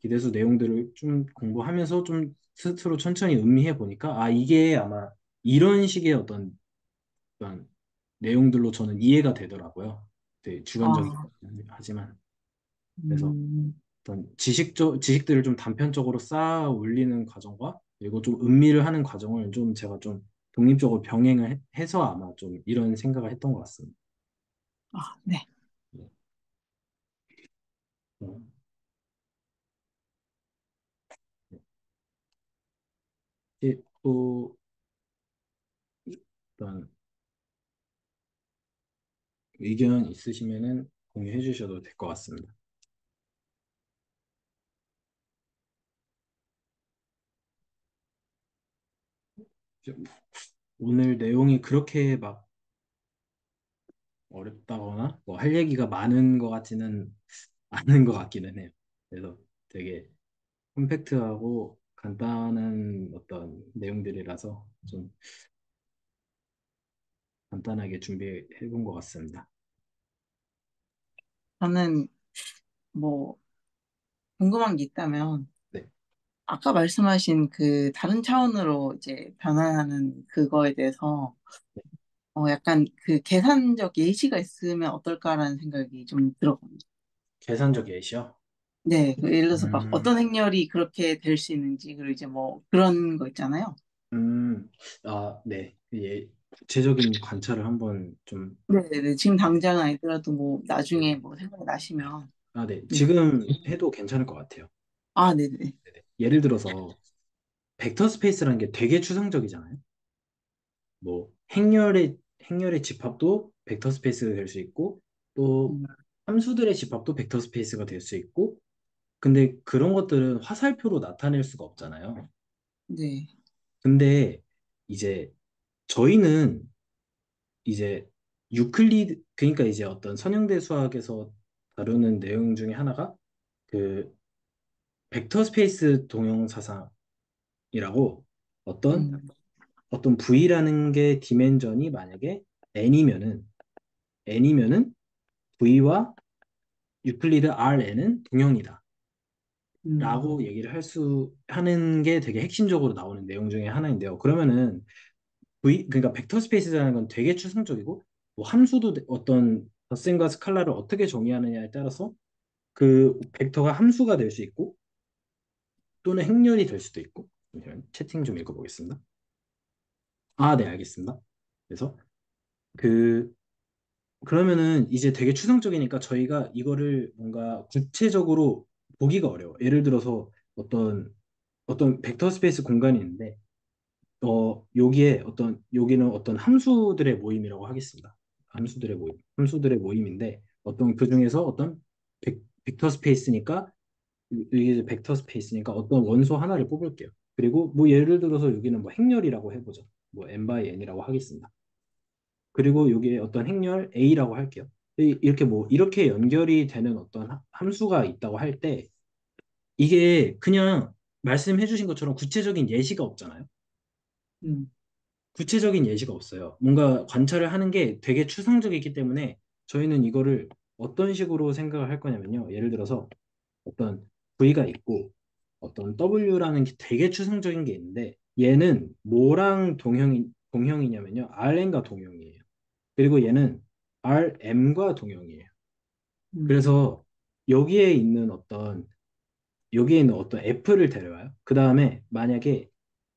Speaker 1: 기대수 내용들을 좀 공부하면서 좀 스스로 천천히 음미해 보니까 이게 아마 이런 식의 어떤 내용들로 저는 이해가 되더라고요. 되게 주관적이긴
Speaker 3: 아,
Speaker 1: 하지만 그래서
Speaker 3: 음,
Speaker 1: 어떤 지식들을 좀 단편적으로 쌓아 올리는 과정과 그리고 좀 음미를 하는 과정을 좀 제가 좀 독립적으로 병행을 해서 아마 좀 이런 생각을 했던 것 같습니다.
Speaker 3: 네.
Speaker 1: 네. 어, 네. 또 어떤 의견 있으시면은 공유해 주셔도 될 것 같습니다. 오늘 내용이 그렇게 막 어렵다거나 뭐 할 얘기가 많은 것 같지는 않은 것 같기는 해요. 그래서 되게 컴팩트하고 간단한 어떤 내용들이라서 좀 간단하게 준비해 본 것 같습니다.
Speaker 3: 저는 뭐 궁금한 게 있다면
Speaker 1: 네,
Speaker 3: 아까 말씀하신 그 다른 차원으로 이제 변환하는 그거에 대해서 약간 그 계산적 예시가 있으면 어떨까라는 생각이 좀 들었거든요.
Speaker 1: 계산적 예시요.
Speaker 3: 네, 그 예를 들어서 막
Speaker 1: 음,
Speaker 3: 어떤 행렬이 그렇게 될 수 있는지, 그리고 이제 뭐 그런 거 있잖아요.
Speaker 1: 음, 네. 예, 구체적인 관찰을 한번 좀,
Speaker 3: 네네네. 지금
Speaker 1: 네,
Speaker 3: 당장은 아니더라도 뭐 나중에
Speaker 1: 네네.
Speaker 3: 뭐 생각이 나시면.
Speaker 1: 네.
Speaker 3: 네.
Speaker 1: 지금 해도 괜찮을 것 같아요.
Speaker 3: 아, 네네.
Speaker 1: 네네. 예를 들어서 벡터 스페이스라는 게 되게 추상적이잖아요. 뭐 행렬의 집합도 벡터 스페이스가 될 수 있고 또
Speaker 3: 음,
Speaker 1: 함수들의 집합도 벡터 스페이스가 될 수 있고 근데 그런 것들은 화살표로 나타낼 수가 없잖아요.
Speaker 3: 네.
Speaker 1: 근데 이제 저희는 이제 유클리드 그러니까 이제 어떤 선형대 수학에서 다루는 내용 중에 하나가 그 벡터 스페이스 동형사상이라고 어떤
Speaker 3: 음,
Speaker 1: 어떤 V라는 게 디멘전이 만약에 n이면은 n이면은 V와 유클리드 Rn은 동형이다. 라고
Speaker 3: 음,
Speaker 1: 얘기를 하는 게 되게 핵심적으로 나오는 내용 중에 하나인데요. 그러면은 그러니까 벡터 스페이스라는 건 되게 추상적이고 뭐 함수도 어떤 덧셈과 스칼라를 어떻게 정의하느냐에 따라서 그 벡터가 함수가 될 수 있고 또는 행렬이 될 수도 있고 잠시만요. 채팅 좀 읽어보겠습니다. 네, 알겠습니다. 그래서 그 그러면은 이제 되게 추상적이니까 저희가 이거를 뭔가 구체적으로 보기가 어려워. 예를 들어서 어떤 벡터 스페이스 공간이 있는데 여기는 어떤 함수들의 모임이라고 하겠습니다. 함수들의 모임인데 어떤 그 중에서 어떤 벡터 스페이스니까 이게 벡터 스페이스니까 어떤 원소 하나를 뽑을게요. 그리고 뭐 예를 들어서 여기는 뭐 행렬이라고 해보죠. 뭐 n by n이라고 하겠습니다. 그리고 여기에 어떤 행렬 a라고 할게요. 이렇게 뭐 이렇게 연결이 되는 어떤 함수가 있다고 할 때 이게 그냥 말씀해 주신 것처럼 구체적인 예시가 없잖아요.
Speaker 3: 음,
Speaker 1: 구체적인 예시가 없어요. 뭔가 관찰을 하는 게 되게 추상적이기 때문에 저희는 이거를 어떤 식으로 생각을 할 거냐면요. 예를 들어서 어떤 V가 있고 어떤 W라는 게 되게 추상적인 게 있는데 얘는 뭐랑 동형이냐면요. RN과 동형이에요. 그리고 얘는 RM과 동형이에요.
Speaker 3: 음,
Speaker 1: 그래서 여기에 있는 어떤 여기에 있는 어떤 F를 데려와요. 그 다음에 만약에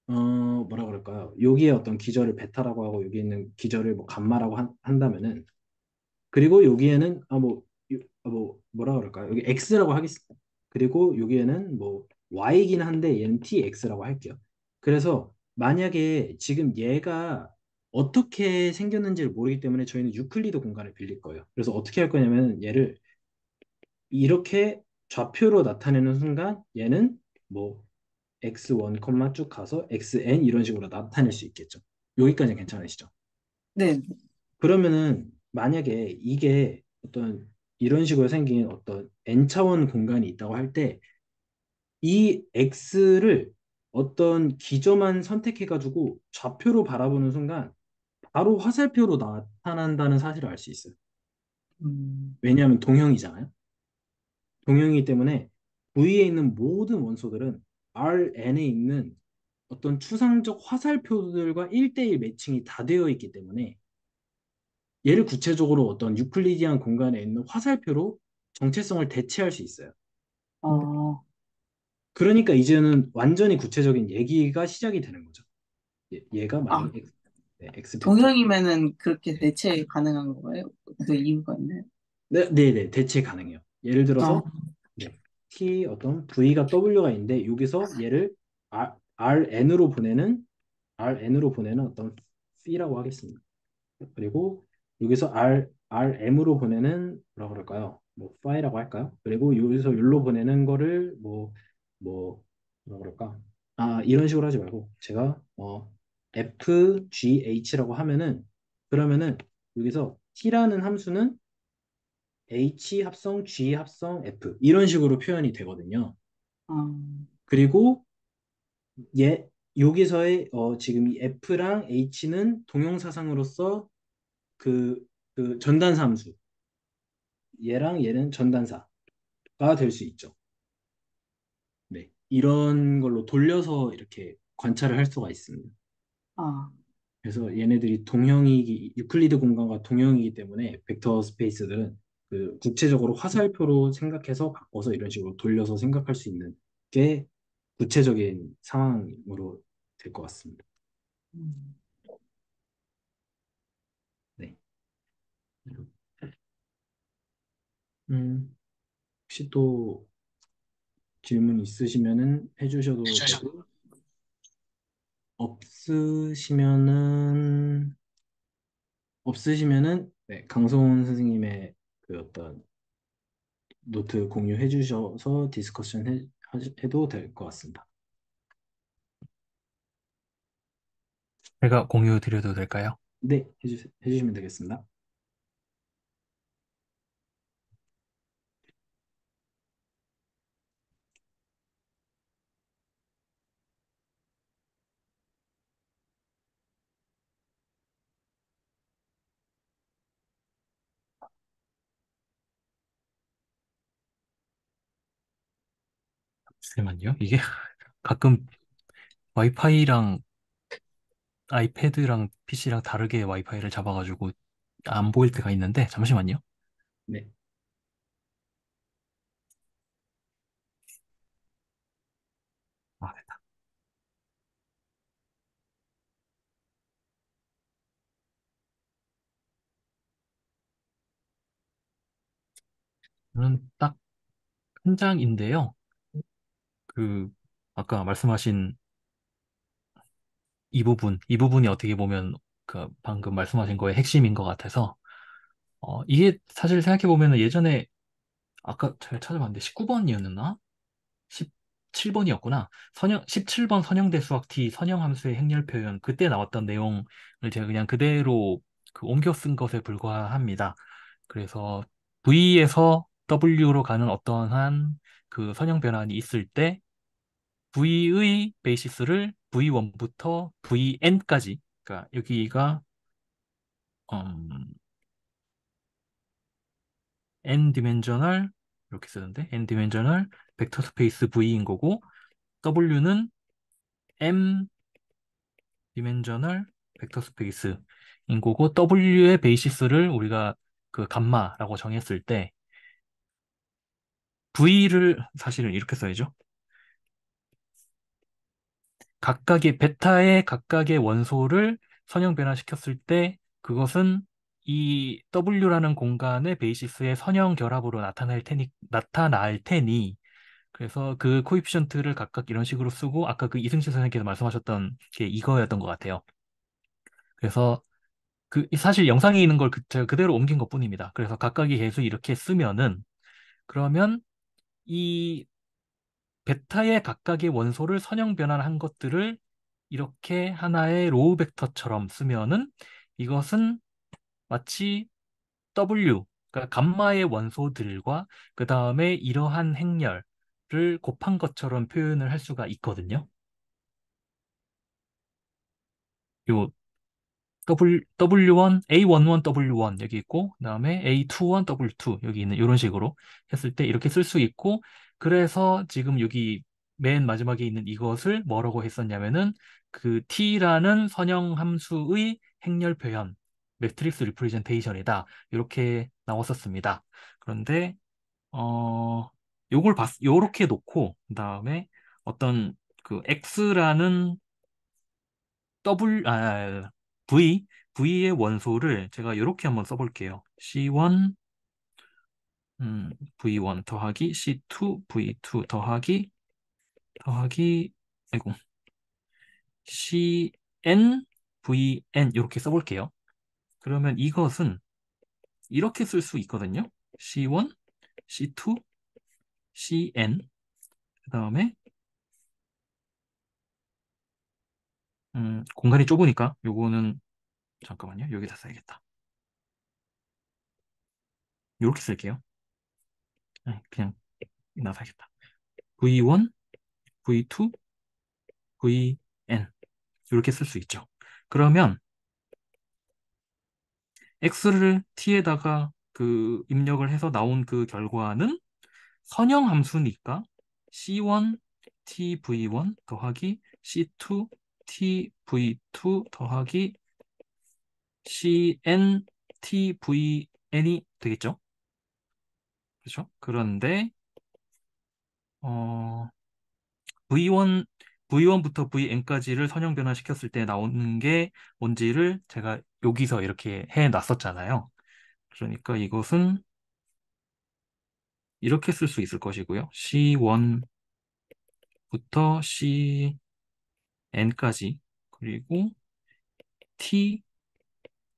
Speaker 1: 뭐라 그럴까요? 여기에 어떤 기절을 베타라고 하고 여기 있는 기절을 뭐 감마라고 한다면은 그리고 여기에는 뭐라 그럴까요? 여기 x라고 하겠습니다. 그리고 여기에는 뭐 y이긴 한데 얘는 tx라고 할게요. 그래서 만약에 지금 얘가 어떻게 생겼는지를 모르기 때문에 저희는 유클리드 공간을 빌릴 거예요. 그래서 어떻게 할 거냐면 얘를 이렇게 좌표로 나타내는 순간 얘는 뭐 x1, 쭉 가서 xn 이런 식으로 나타낼 수 있겠죠. 여기까지는 괜찮으시죠?
Speaker 3: 네.
Speaker 1: 그러면은 만약에 이게 어떤 이런 식으로 생긴 어떤 n차원 공간이 있다고 할 때 이 x를 어떤 기저만 선택해가지고 좌표로 바라보는 순간 바로 화살표로 나타난다는 사실을 알 수 있어요.
Speaker 3: 음,
Speaker 1: 왜냐하면 동형이잖아요. 동형이기 때문에 V에 있는 모든 원소들은 Rn에 있는 어떤 추상적 화살표들과 1대1 매칭이 다 되어 있기 때문에 얘를 구체적으로 어떤 유클리디안 공간에 있는 화살표로 정체성을 대체할 수 있어요.
Speaker 3: 어,
Speaker 1: 그러니까 이제는 완전히 구체적인 얘기가 시작이 되는 거죠. 얘가
Speaker 3: 아,
Speaker 1: 만약에 X 벡터.
Speaker 3: 동형이면은 그렇게
Speaker 1: 네.
Speaker 3: 대체 가능한 거예요? 그 이유가 있나요?
Speaker 1: 네, 대체 가능해요. 예를
Speaker 3: 아,
Speaker 1: 들어서 네, T 어떤 V가 W가 있는데 여기서 얘를 RN으로 보내는 어떤 C라고 하겠습니다. 그리고 여기서 RM으로 보내는 뭐라 그럴까요? 뭐 파일이라고 할까요? 그리고 여기서 여기로 보내는 거를 뭐 뭐라 그럴까? 아, 이런 식으로 하지 말고 제가 FGH라고 하면은 그러면은 여기서 T라는 함수는 H 합성 G 합성 F 이런 식으로 표현이 되거든요.
Speaker 3: 어,
Speaker 1: 그리고 여기서의 지금 이 F랑 H는 동형사상으로서 그, 그 전단사 함수 얘랑 얘는 전단사가 될 수 있죠. 네. 이런 걸로 돌려서 이렇게 관찰을 할 수가 있습니다.
Speaker 3: 아,
Speaker 1: 그래서 얘네들이 동형이기, 유클리드 공간과 동형이기 때문에 벡터 스페이스들은 그 구체적으로 화살표로 생각해서 바꿔서 이런 식으로 돌려서 생각할 수 있는 게 구체적인 상황으로 될 것 같습니다.
Speaker 3: 음.
Speaker 1: 네. 혹시 또 질문 있으시면은 해주셔도 되고, 없으시면은 네, 강소은 선생님의 그 어떤 노트 공유해 주셔서 디스커션 해도 될 것 같습니다.
Speaker 4: 제가 공유 드려도 될까요?
Speaker 1: 네, 해주시면 되겠습니다.
Speaker 4: 잠시만요. 이게 가끔 와이파이랑 아이패드랑 PC랑 다르게 와이파이를 잡아가지고 안 보일 때가 있는데, 잠시만요.
Speaker 1: 네,
Speaker 4: 아, 됐다. 저는 딱 한 장인데요. 그, 아까 말씀하신 이 부분이 어떻게 보면 그 방금 말씀하신 거의 핵심인 것 같아서, 이게 사실 생각해보면 예전에 아까 제가 찾아봤는데 19번이었나? 17번이었구나. 17번 선형대 수학 T 선형함수의 행렬 표현. 그때 나왔던 내용을 제가 그냥 그대로 그 옮겨 쓴 것에 불과합니다. 그래서 V에서 W로 가는 어떠한 그 선형 변환이 있을 때 V의 베이시스를 V1부터 Vn까지, 그러니까 여기가 음, n 디멘저널 이렇게 쓰는데 n 디멘저널 벡터 스페이스 V인 거고 W는 m 디멘저널 벡터 스페이스인 거고 W의 베이시스를 우리가 그 감마라고 정했을 때 V를 사실은 이렇게 써야죠. 각각의 베타의 각각의 원소를 선형 변화시켰을 때 그것은 이 W라는 공간의 베이시스의 선형 결합으로 나타날 테니 그래서 그 코이피션트를 각각 이런 식으로 쓰고 아까 그 이승철 선생님께서 말씀하셨던 게 이거였던 것 같아요. 그래서 그 사실 영상에 있는 걸 제가 그대로 옮긴 것뿐입니다. 그래서 각각의 개수 이렇게 쓰면은 그러면 이 베타의 각각의 원소를 선형 변환한 것들을 이렇게 하나의 로우 벡터처럼 쓰면은 이것은 마치 W, 그러니까 감마의 원소들과 그 다음에 이러한 행렬을 곱한 것처럼 표현을 할 수가 있거든요. 요 W1, A11, W1 여기 있고, 그 다음에 A21, W2 여기 있는 이런 식으로 했을 때 이렇게 쓸 수 있고, 그래서 지금 여기 맨 마지막에 있는 이것을 뭐라고 했었냐면은 그 T라는 선형 함수의 행렬 표현, 매트릭스 리프레젠테이션이다. 이렇게 나왔었습니다. 그런데 요렇게 놓고, 그 다음에 어떤 그 X라는 V, V의 원소를 제가 이렇게 한번 써볼게요. C1, V1 더하기 C2, V2 더하기, 아이고, CN, VN 이렇게 써볼게요. 그러면 이것은 이렇게 쓸 수 있거든요. C1, C2, CN. 그다음에 공간이 좁으니까 요거는 잠깐만요. 여기다 써야겠다. 이렇게 쓸게요. 아니, 그냥 여기다 써야겠다. V1, V2, VN. 이렇게 쓸 수 있죠. 그러면 X를 T에다가 그 입력을 해서 나온 그 결과는 선형 함수니까 C1 TV1 더하기 C2 TV2 더하기 CN TVN이 되겠죠? 그렇죠? 그런데 어, V1부터 VN까지를 선형 변화시켰을 때 나오는 게 뭔지를 제가 여기서 이렇게 해놨었잖아요. 그러니까 이것은 이렇게 쓸 수 있을 것이고요. C1부터 CN까지 그리고 T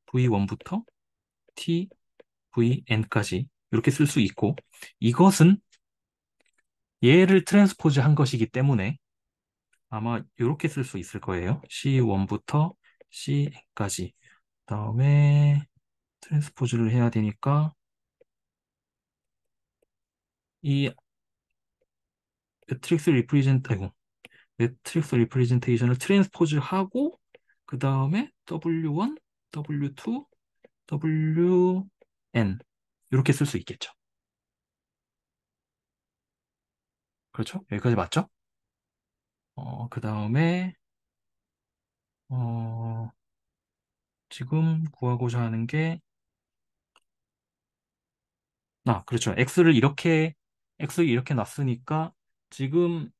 Speaker 4: V1부터 T VN까지 이렇게 쓸 수 있고 이것은 얘를 트랜스포즈 한 것이기 때문에 아마 이렇게 쓸 수 있을 거예요. C1부터 CN까지 그다음에 트랜스포즈를 해야 되니까 이 매트릭스 리프레젠테이션을 트랜스포즈하고 그 다음에 W1, W2, WN 이렇게 쓸 수 있겠죠. 그렇죠? 여기까지 맞죠? 그 다음에 어, 지금 구하고자 하는 게 그렇죠. X를 이렇게 놨으니까 지금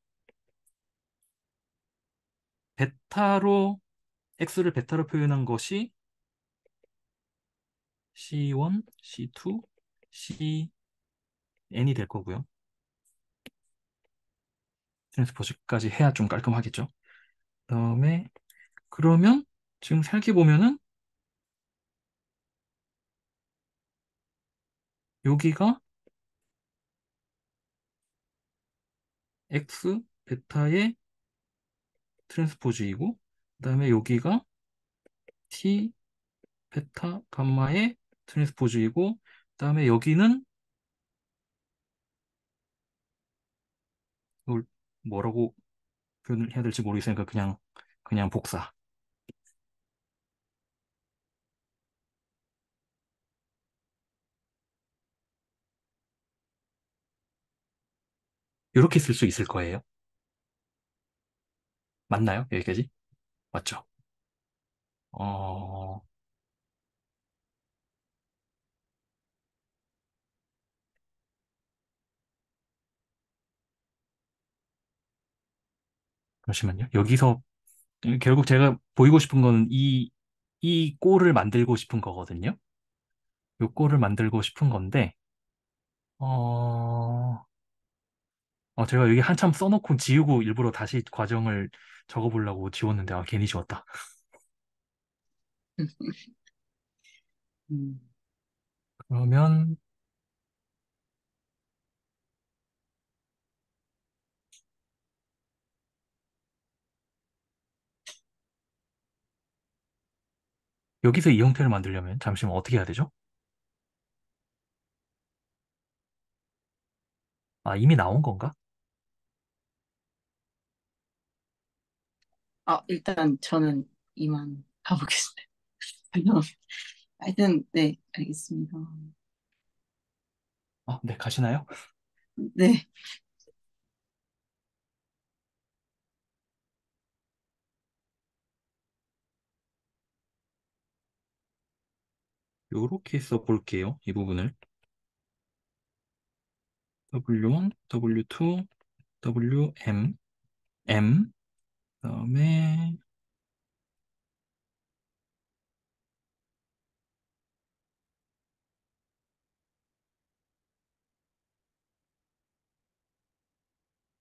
Speaker 4: 베타로 X를 베타로 표현한 것이 C1, C2, CN이 될 거고요. 트랜스포즈까지 해야 좀 깔끔하겠죠. 그다음에 그러면 지금 생각해 보면은 여기가 X 베타의 트랜스포즈이고 그다음에 여기가 T 베타 감마의 트랜스포즈이고 그다음에 여기는 이걸 뭐라고 표현을 해야 될지 모르겠으니까 그냥 복사. 이렇게 쓸 수 있을 거예요. 맞나요? 여기까지? 맞죠? 어, 잠시만요. 여기서 결국 제가 보이고 싶은 거는 이 꼴을 만들고 싶은 거거든요. 이 꼴을 만들고 싶은 건데, 어, 제가 여기 한참 써놓고 지우고 일부러 다시 과정을 적어보려고 지웠는데, 괜히 지웠다.
Speaker 3: 음.
Speaker 4: 그러면, 여기서 이 형태를 만들려면, 잠시만 어떻게 해야 되죠? 이미 나온 건가?
Speaker 3: 일단 저는 이만 가보겠습니다. 하여튼, 네, 알겠습니다.
Speaker 4: 네, 가시나요?
Speaker 3: 네.
Speaker 4: 요렇게 써볼게요. 이 부분을. W1, W2, WM, M, 그다음에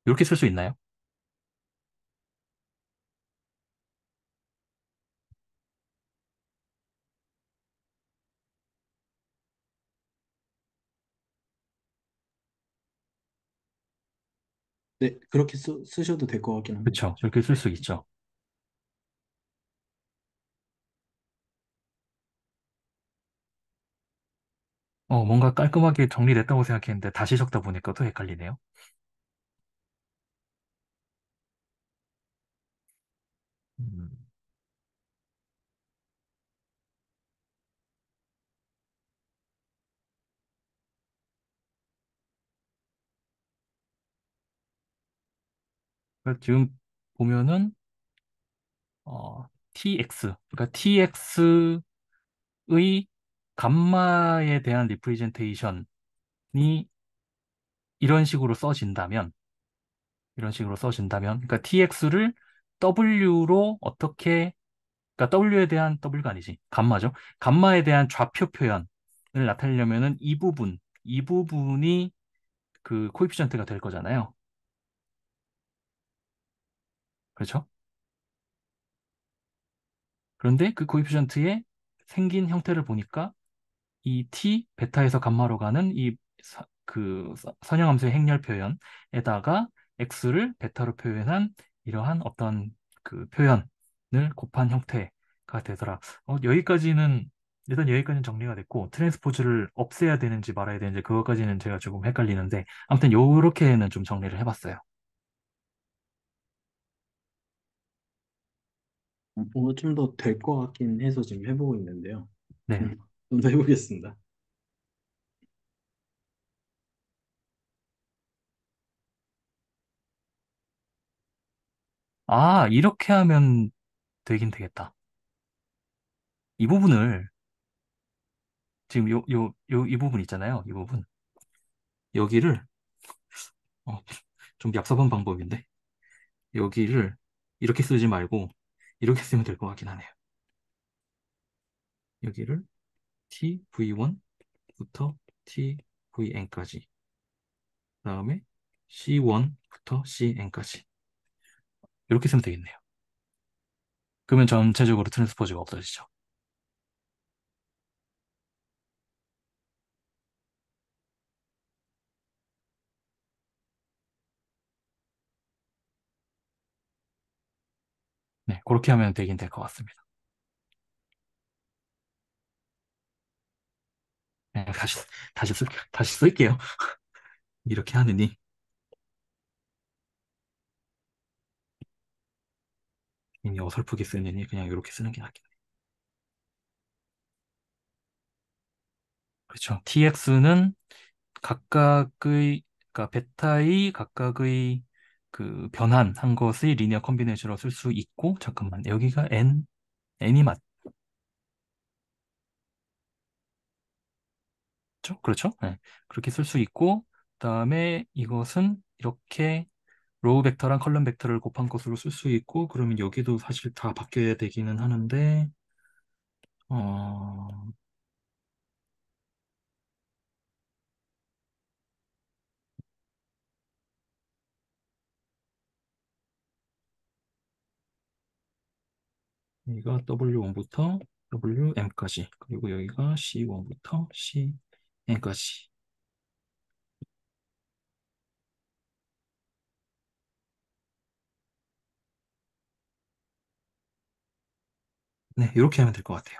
Speaker 4: 이렇게 쓸 수 있나요?
Speaker 1: 네, 그렇게 쓰셔도 될 것 같긴 합니다.
Speaker 4: 그쵸? 그렇게 쓸 수 있죠. 뭔가 깔끔하게 정리됐다고 생각했는데 다시 적다 보니까 또 헷갈리네요. 음, 그러니까 지금 보면은 TX, 그러니까 TX의 감마에 대한 리프레젠테이션이 이런 식으로 써진다면, 그러니까 TX를 W로 어떻게, 그러니까 W에 대한 W가 아니지, 감마죠. 감마에 대한 좌표 표현을 나타내려면은 이 부분이 그 코에피션트가 될 거잖아요. 그렇죠? 그런데 그 코에피션트의 생긴 형태를 보니까 이 t 베타에서 감마로 가는 선형함수의 행렬 표현에다가 x를 베타로 표현한 이러한 어떤 그 표현을 곱한 형태가 되더라. 여기까지는 정리가 됐고 트랜스포즈를 없애야 되는지 말아야 되는지 그것까지는 제가 조금 헷갈리는데 아무튼 요렇게는 좀 정리를 해봤어요.
Speaker 1: 뭔가 좀 더 될 것 같긴 해서 지금 해보고 있는데요.
Speaker 4: 네.
Speaker 1: 좀 더 해보겠습니다.
Speaker 4: 아, 이렇게 하면 되긴 되겠다. 이 부분을 지금 이 부분 있잖아요. 이 부분. 여기를 어, 좀 얍삽한 방법인데 여기를 이렇게 쓰지 말고 이렇게 쓰면 될 것 같긴 하네요. 여기를 TV1부터 TVN까지 그다음에 C1부터 CN까지 이렇게 쓰면 되겠네요. 그러면 전체적으로 트랜스포즈가 없어지죠. 네, 그렇게 하면 되긴 될 것 같습니다. 네, 다시 쓸게요. 이렇게 하느니 이미 어설프게 쓰느니 그냥 이렇게 쓰는 게 낫겠네. 그렇죠. TX는 각각의 그러니까 베타의 각각의 그 변환한 것의 리니어 컨비네이션으로 쓸 수 있고 잠깐만 여기가 n이 맞죠? 그렇죠? 네. 그렇게 쓸 수 있고 그다음에 이것은 이렇게 로우 벡터랑 컬럼 벡터를 곱한 것으로 쓸 수 있고 그러면 여기도 사실 다 바뀌어야 되기는 하는데 어, 여기가 W1부터 WM까지 그리고 여기가 C1부터 CN까지 네, 이렇게 하면 될 것 같아요.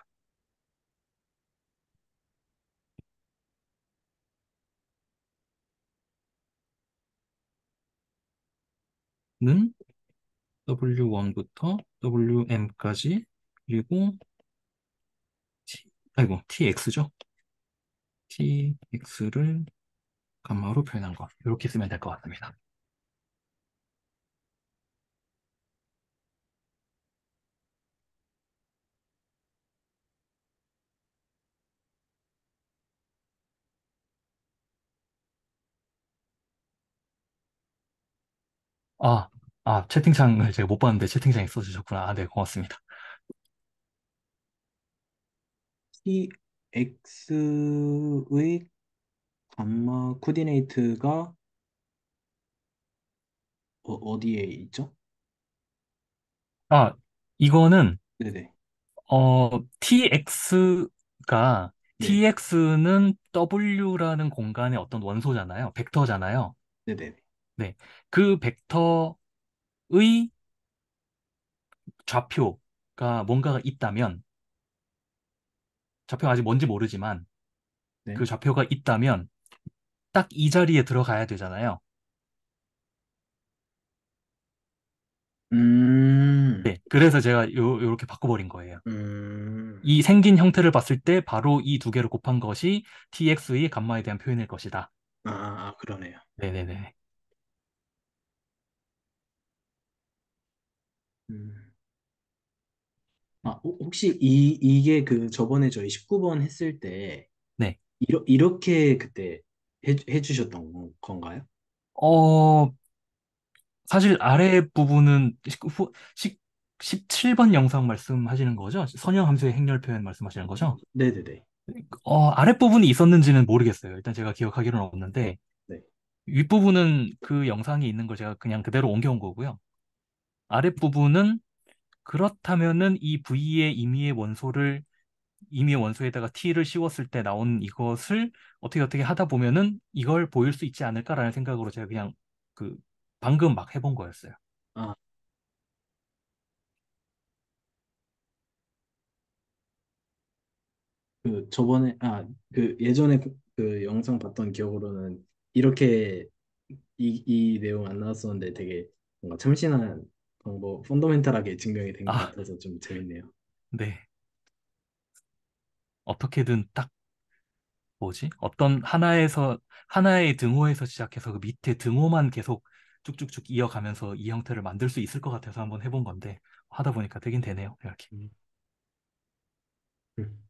Speaker 4: 는 W1부터 WM까지 그리고 TX죠. TX를 감마로 표현한 것. 이렇게 쓰면 될 것 같습니다. 아, 채팅창을 제가 못 봤는데 채팅창에 써주셨구나. 아, 네, 고맙습니다.
Speaker 1: TX의 감마 코디네이트가 어디에 있죠?
Speaker 4: 아, 이거는,
Speaker 1: 네네.
Speaker 4: TX가,
Speaker 1: 네.
Speaker 4: TX는 W라는 공간의 어떤 원소잖아요. 벡터잖아요.
Speaker 1: 네네.
Speaker 4: 네. 그 벡터의 좌표가 뭔가가 있다면, 좌표가 아직 뭔지 모르지만,
Speaker 1: 네.
Speaker 4: 그 좌표가 있다면 딱 이 자리에 들어가야 되잖아요.
Speaker 1: 음,
Speaker 4: 네. 그래서 제가 요렇게 바꿔버린 거예요.
Speaker 1: 음,
Speaker 4: 이 생긴 형태를 봤을 때 바로 이 두 개를 곱한 것이 tx의 감마에 대한 표현일 것이다.
Speaker 1: 그러네요.
Speaker 4: 네네네.
Speaker 1: 음. 혹시 이게 그 저번에 저희 19번 했을 때,
Speaker 4: 네.
Speaker 1: 이렇게 그때 해주셨던 건가요?
Speaker 4: 어, 사실 아래 부분은 17번 영상 말씀하시는 거죠? 선형 함수의 행렬 표현 말씀하시는 거죠?
Speaker 1: 네네네.
Speaker 4: 아랫부분이 있었는지는 모르겠어요. 일단 제가 기억하기로는 없는데,
Speaker 1: 네.
Speaker 4: 윗부분은 그 영상이 있는 걸 제가 그냥 그대로 옮겨온 거고요. 아랫부분은 그렇다면은 이 V의 임의의 원소에다가 T를 씌웠을 때 나온 이것을 어떻게 하다 보면은 이걸 보일 수 있지 않을까라는 생각으로 제가 그냥 그 방금 막 해본 거였어요.
Speaker 1: 아, 그 예전에 그 영상 봤던 기억으로는 이렇게 이 내용 안 나왔었는데 되게 뭔가 참신한 방법, 펀더멘탈하게 증명이 된 것
Speaker 4: 아,
Speaker 1: 같아서 좀 재밌네요.
Speaker 4: 네. 어떻게든 딱 뭐지? 어떤 하나의 등호에서 시작해서 그 밑에 등호만 계속 쭉쭉쭉 이어가면서 이 형태를 만들 수 있을 것 같아서 한번 해본 건데 하다 보니까 되긴 되네요. 이렇게.
Speaker 1: 음,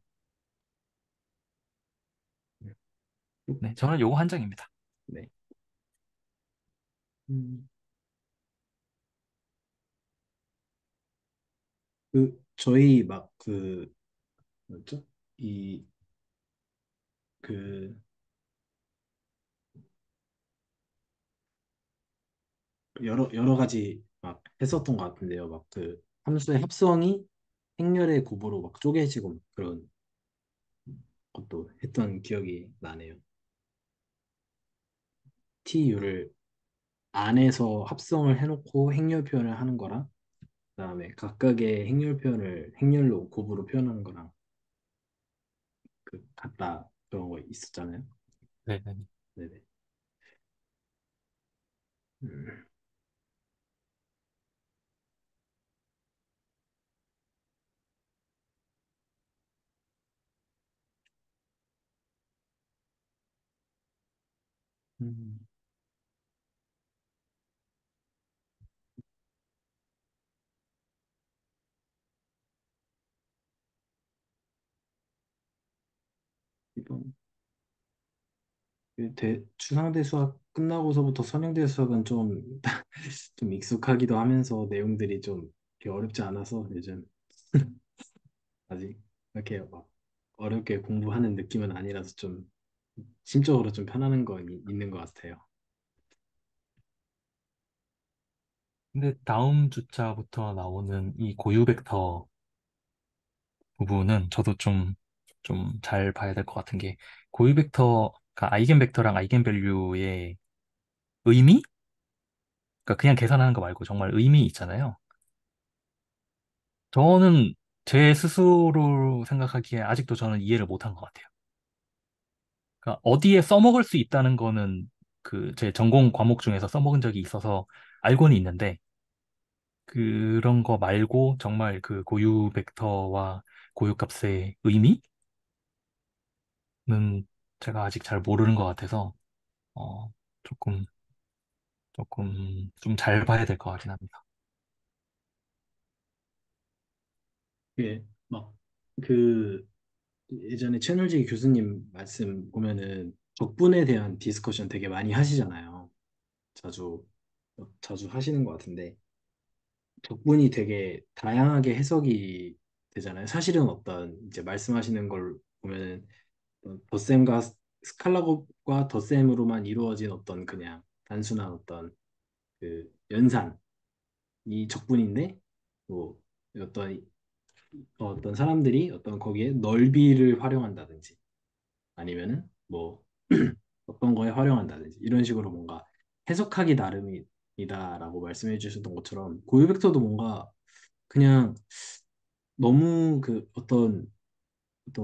Speaker 1: 음,
Speaker 4: 네, 저는 요거 한 장입니다.
Speaker 1: 네. 음, 저희 막 뭐죠? 이, 그, 여러 가지 막 했었던 것 같은데요. 막 그 함수의 합성이 행렬의 곱으로 막 쪼개지고 그런 것도 했던 기억이 나네요. TU를 안에서 합성을 해놓고 행렬 표현을 하는 거랑 그다음에 각각의 행렬 표현을 행렬로 곱으로 표현하는 거랑 같다 그런 거 있었잖아요.
Speaker 4: 네, 네.
Speaker 1: 네네. 음, 음, 이번 추상대 수학 끝나고서부터 선형대 수학은 좀, 좀 익숙하기도 하면서 내용들이 좀 이렇게 어렵지 않아서 요즘 아직 이렇게 막 어렵게 공부하는 느낌은 아니라서 좀 심적으로 좀 편안한 건 있는 것 같아요.
Speaker 4: 근데 다음 주자부터 나오는 이 고유 벡터 부분은 저도 좀 잘 봐야 될 것 같은 게 고유 벡터가 아이겐 벡터랑 아이겐 밸류의 의미? 그러니까 그냥 계산하는 거 말고 정말 의미 있잖아요. 저는 제 스스로 생각하기에 아직도 저는 이해를 못한 것 같아요. 그러니까 어디에 써먹을 수 있다는 거는 그 제 전공 과목 중에서 써먹은 적이 있어서 알고는 있는데 그런 거 말고 정말 그 고유 벡터와 고유값의 의미는 제가 아직 잘 모르는 것 같아서 어, 조금 좀 잘 봐야 될 것 같긴 합니다.
Speaker 1: 이게 막 그 예전에 채널지 교수님 말씀 보면은 적분에 대한 디스커션 되게 많이 하시잖아요. 자주 자주 하시는 것 같은데 적분이 되게 다양하게 해석이 되잖아요. 사실은 어떤 이제 말씀하시는 걸 보면은 덧셈과 스칼라곱과 덧셈으로만 이루어진 어떤 그냥 단순한 어떤 그 연산이 적분인데 뭐 어떤 사람들이 어떤 거기에 넓이를 활용한다든지 아니면은 뭐 어떤 거에 활용한다든지 이런 식으로 뭔가 해석하기 나름이다라고 말씀해 주셨던 것처럼 고유 벡터도 뭔가 그냥 너무 그 어떤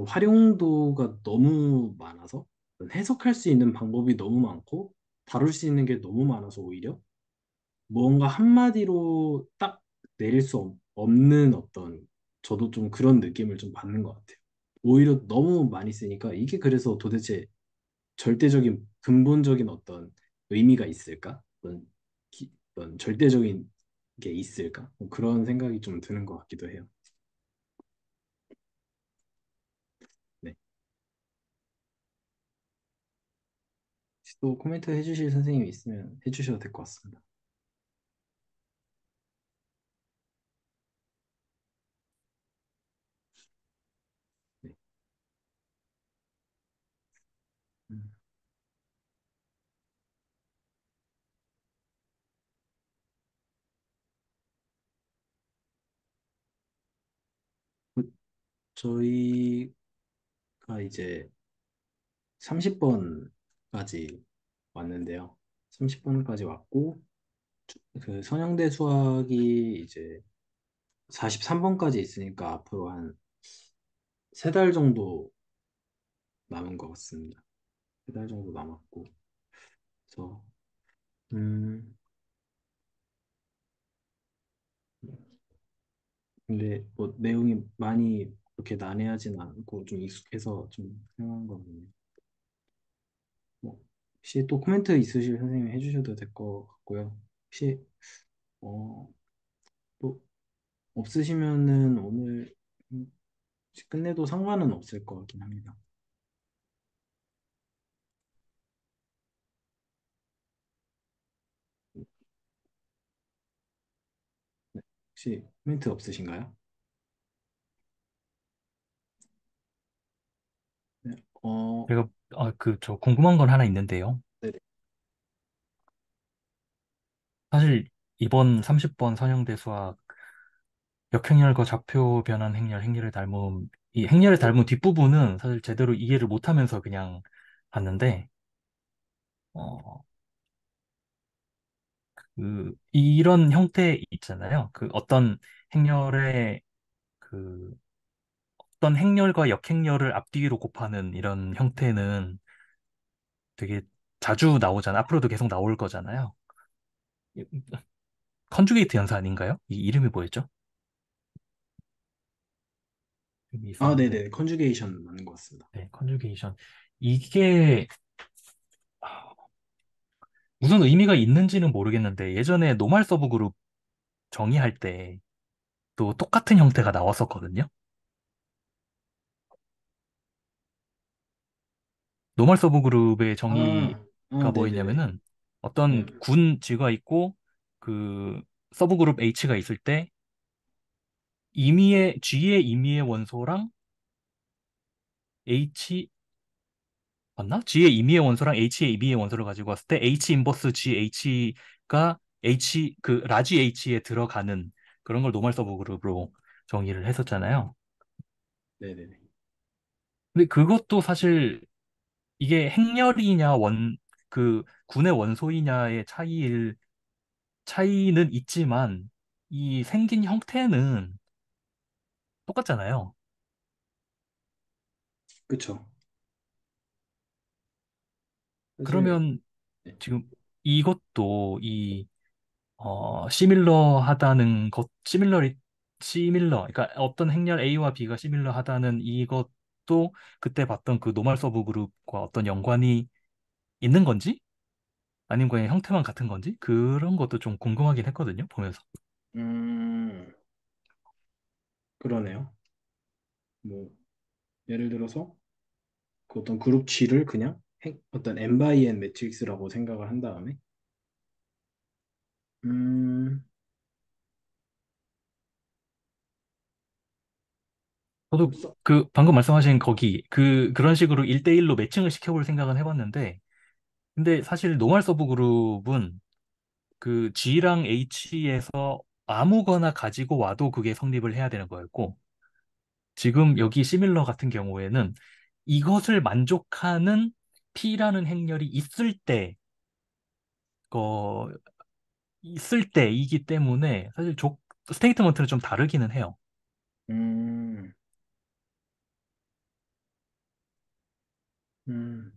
Speaker 1: 활용도가 너무 많아서 해석할 수 있는 방법이 너무 많고 다룰 수 있는 게 너무 많아서 오히려 뭔가 한마디로 딱 내릴 수 없는 어떤 저도 좀 그런 느낌을 좀 받는 것 같아요. 오히려 너무 많이 쓰니까 이게 그래서 도대체 절대적인 근본적인 어떤 의미가 있을까? 어떤 절대적인 게 있을까? 뭐 그런 생각이 좀 드는 것 같기도 해요. 네. 혹시 또 코멘트 해주실 선생님이 있으면 해주셔도 될 것 같습니다. 네. 음. 저희가 이제 30번까지 왔는데요. 30번까지 왔고, 그 선형대 수학이 이제 43번까지 있으니까 앞으로 한 3달 정도 남은 것 같습니다. 3달 정도 남았고, 그래서, 음, 근데 뭐 내용이 많이 그렇게 난해하진 않고 좀 익숙해서 좀 사용한 거거든요. 뭐, 혹시 또 코멘트 있으실 선생님 해주셔도 될 것 같고요. 혹시, 어, 또 없으시면은 오늘 끝내도 상관은 없을 것 같긴 합니다. 네. 혹시 코멘트 없으신가요? 네.
Speaker 4: 제가 저 궁금한 건 하나 있는데요.
Speaker 1: 네네.
Speaker 4: 사실 이번 30번 선형대 수학 역행렬과 좌표 변환 행렬, 행렬의 닮음, 이 행렬의 닮음 뒷부분은 사실 제대로 이해를 못하면서 그냥 봤는데, 어, 이런 형태 있잖아요. 행렬의, 그, 어떤 행렬과 역행렬을 앞뒤로 곱하는 이런 형태는 되게 자주 나오잖아요. 앞으로도 계속 나올 거잖아요. 이- 컨주게이트 연사 아닌가요? 이 이름이 뭐였죠? 이름이
Speaker 1: 아,
Speaker 4: 있었는데,
Speaker 1: 네네. 컨주게이션 맞는 것 같습니다.
Speaker 4: 네, 컨주게이션. 이게 무슨 의미가 있는지는 모르겠는데 예전에 노말 서브 그룹 정의할 때 또 똑같은 형태가 나왔었거든요. 노말 서브 그룹의 정의가
Speaker 1: 네네네.
Speaker 4: 뭐였냐면은 어떤
Speaker 1: 네.
Speaker 4: 군 G가 있고 그 서브 그룹 H가 있을 때 G의 임의의 원소랑 H 맞나? G의 임의의 원소랑 H의 임의의 원소를 가지고 왔을 때 H 인버스 GH가 라지 H에 들어가는 그런 걸 노말 서브 그룹으로 정의를 했었잖아요.
Speaker 1: 네네네.
Speaker 4: 근데 그것도 사실 이게 행렬이냐 군의 원소이냐의 차이는 있지만 이 생긴 형태는 똑같잖아요.
Speaker 1: 그쵸. 사실,
Speaker 4: 그러면
Speaker 1: 네.
Speaker 4: 지금 이것도 시밀러하다는 그러니까 어떤 행렬 A와 B가 시밀러하다는 이것도 그때 봤던 그 노말 서브 그룹과 어떤 연관이 있는 건지? 아니면 그냥 형태만 같은 건지? 그런 것도 좀 궁금하긴 했거든요, 보면서.
Speaker 1: 음, 그러네요. 뭐, 예를 들어서 그 어떤 그룹 G를 그냥 어떤 n by n 매트릭스라고 생각을 한 다음에, 음,
Speaker 4: 저도
Speaker 1: 써-
Speaker 4: 방금 말씀하신 그런 식으로 1대1로 매칭을 시켜볼 생각은 해봤는데, 근데 사실 노말 서브 그룹은 그 G랑 H에서 아무거나 가지고 와도 그게 성립을 해야 되는 거였고, 지금 여기 시밀러 같은 경우에는 이것을 만족하는 P라는 행렬이 있을 때 거 쓸 때이기 때문에 사실 스테이트먼트는 좀 다르기는 해요.
Speaker 1: 음, 음,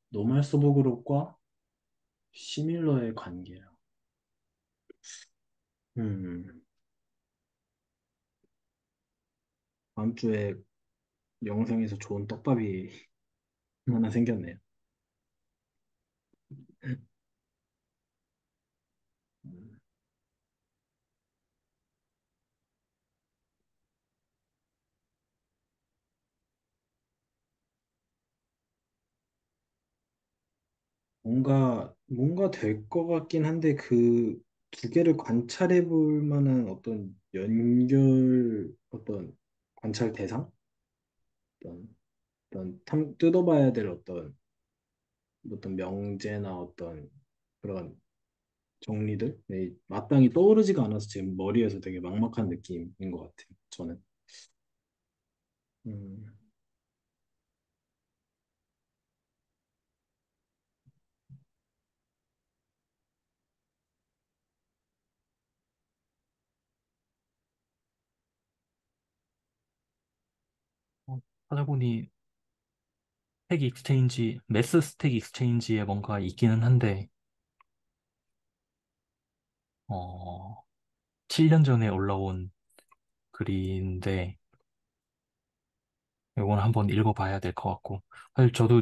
Speaker 1: 노멀 소브 그룹과 시밀러의 관계야. 음, 다음 주에 영상에서 좋은 떡밥이 하나 생겼네요. 음, 뭔가 될 것 같긴 한데 그 두 개를 관찰해 볼 만한 어떤 관찰 대상? 뜯어봐야 될 어떤 명제나 어떤 그런 정리들? 네, 마땅히 떠오르지가 않아서 지금 머리에서 되게 막막한 느낌인 것 같아요. 저는. 음,
Speaker 4: 찾아보니 스택 익스체인지, 매스 스택 익스체인지에 뭔가 있기는 한데, 7년 전에 올라온 글인데, 이건 한번 읽어봐야 될 것 같고, 사실 저도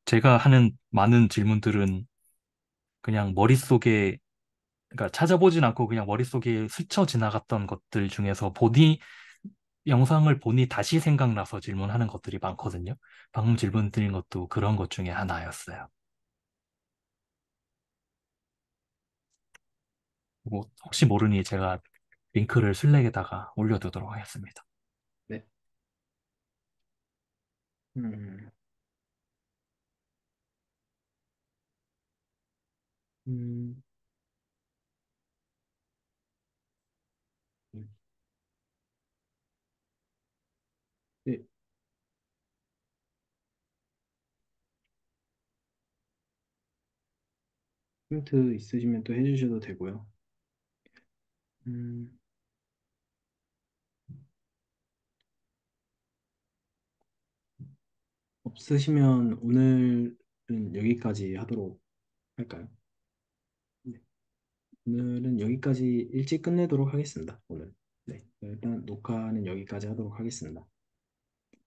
Speaker 4: 제가 하는 많은 질문들은 그냥 머릿속에, 그러니까 찾아보진 않고 그냥 머릿속에 스쳐 지나갔던 것들 중에서 영상을 보니 다시 생각나서 질문하는 것들이 많거든요. 방금 질문 드린 것도 그런 것 중에 하나였어요. 뭐, 혹시 모르니 제가 링크를 슬랙에다가 올려두도록 하겠습니다.
Speaker 1: 네. 음, 음, 음. 네, 힌트 있으시면 또 해주셔도 되고요. 음, 없으시면 오늘은 여기까지 하도록 할까요? 네. 오늘은 여기까지 일찍 끝내도록 하겠습니다. 오늘. 네. 일단 녹화는 여기까지 하도록 하겠습니다.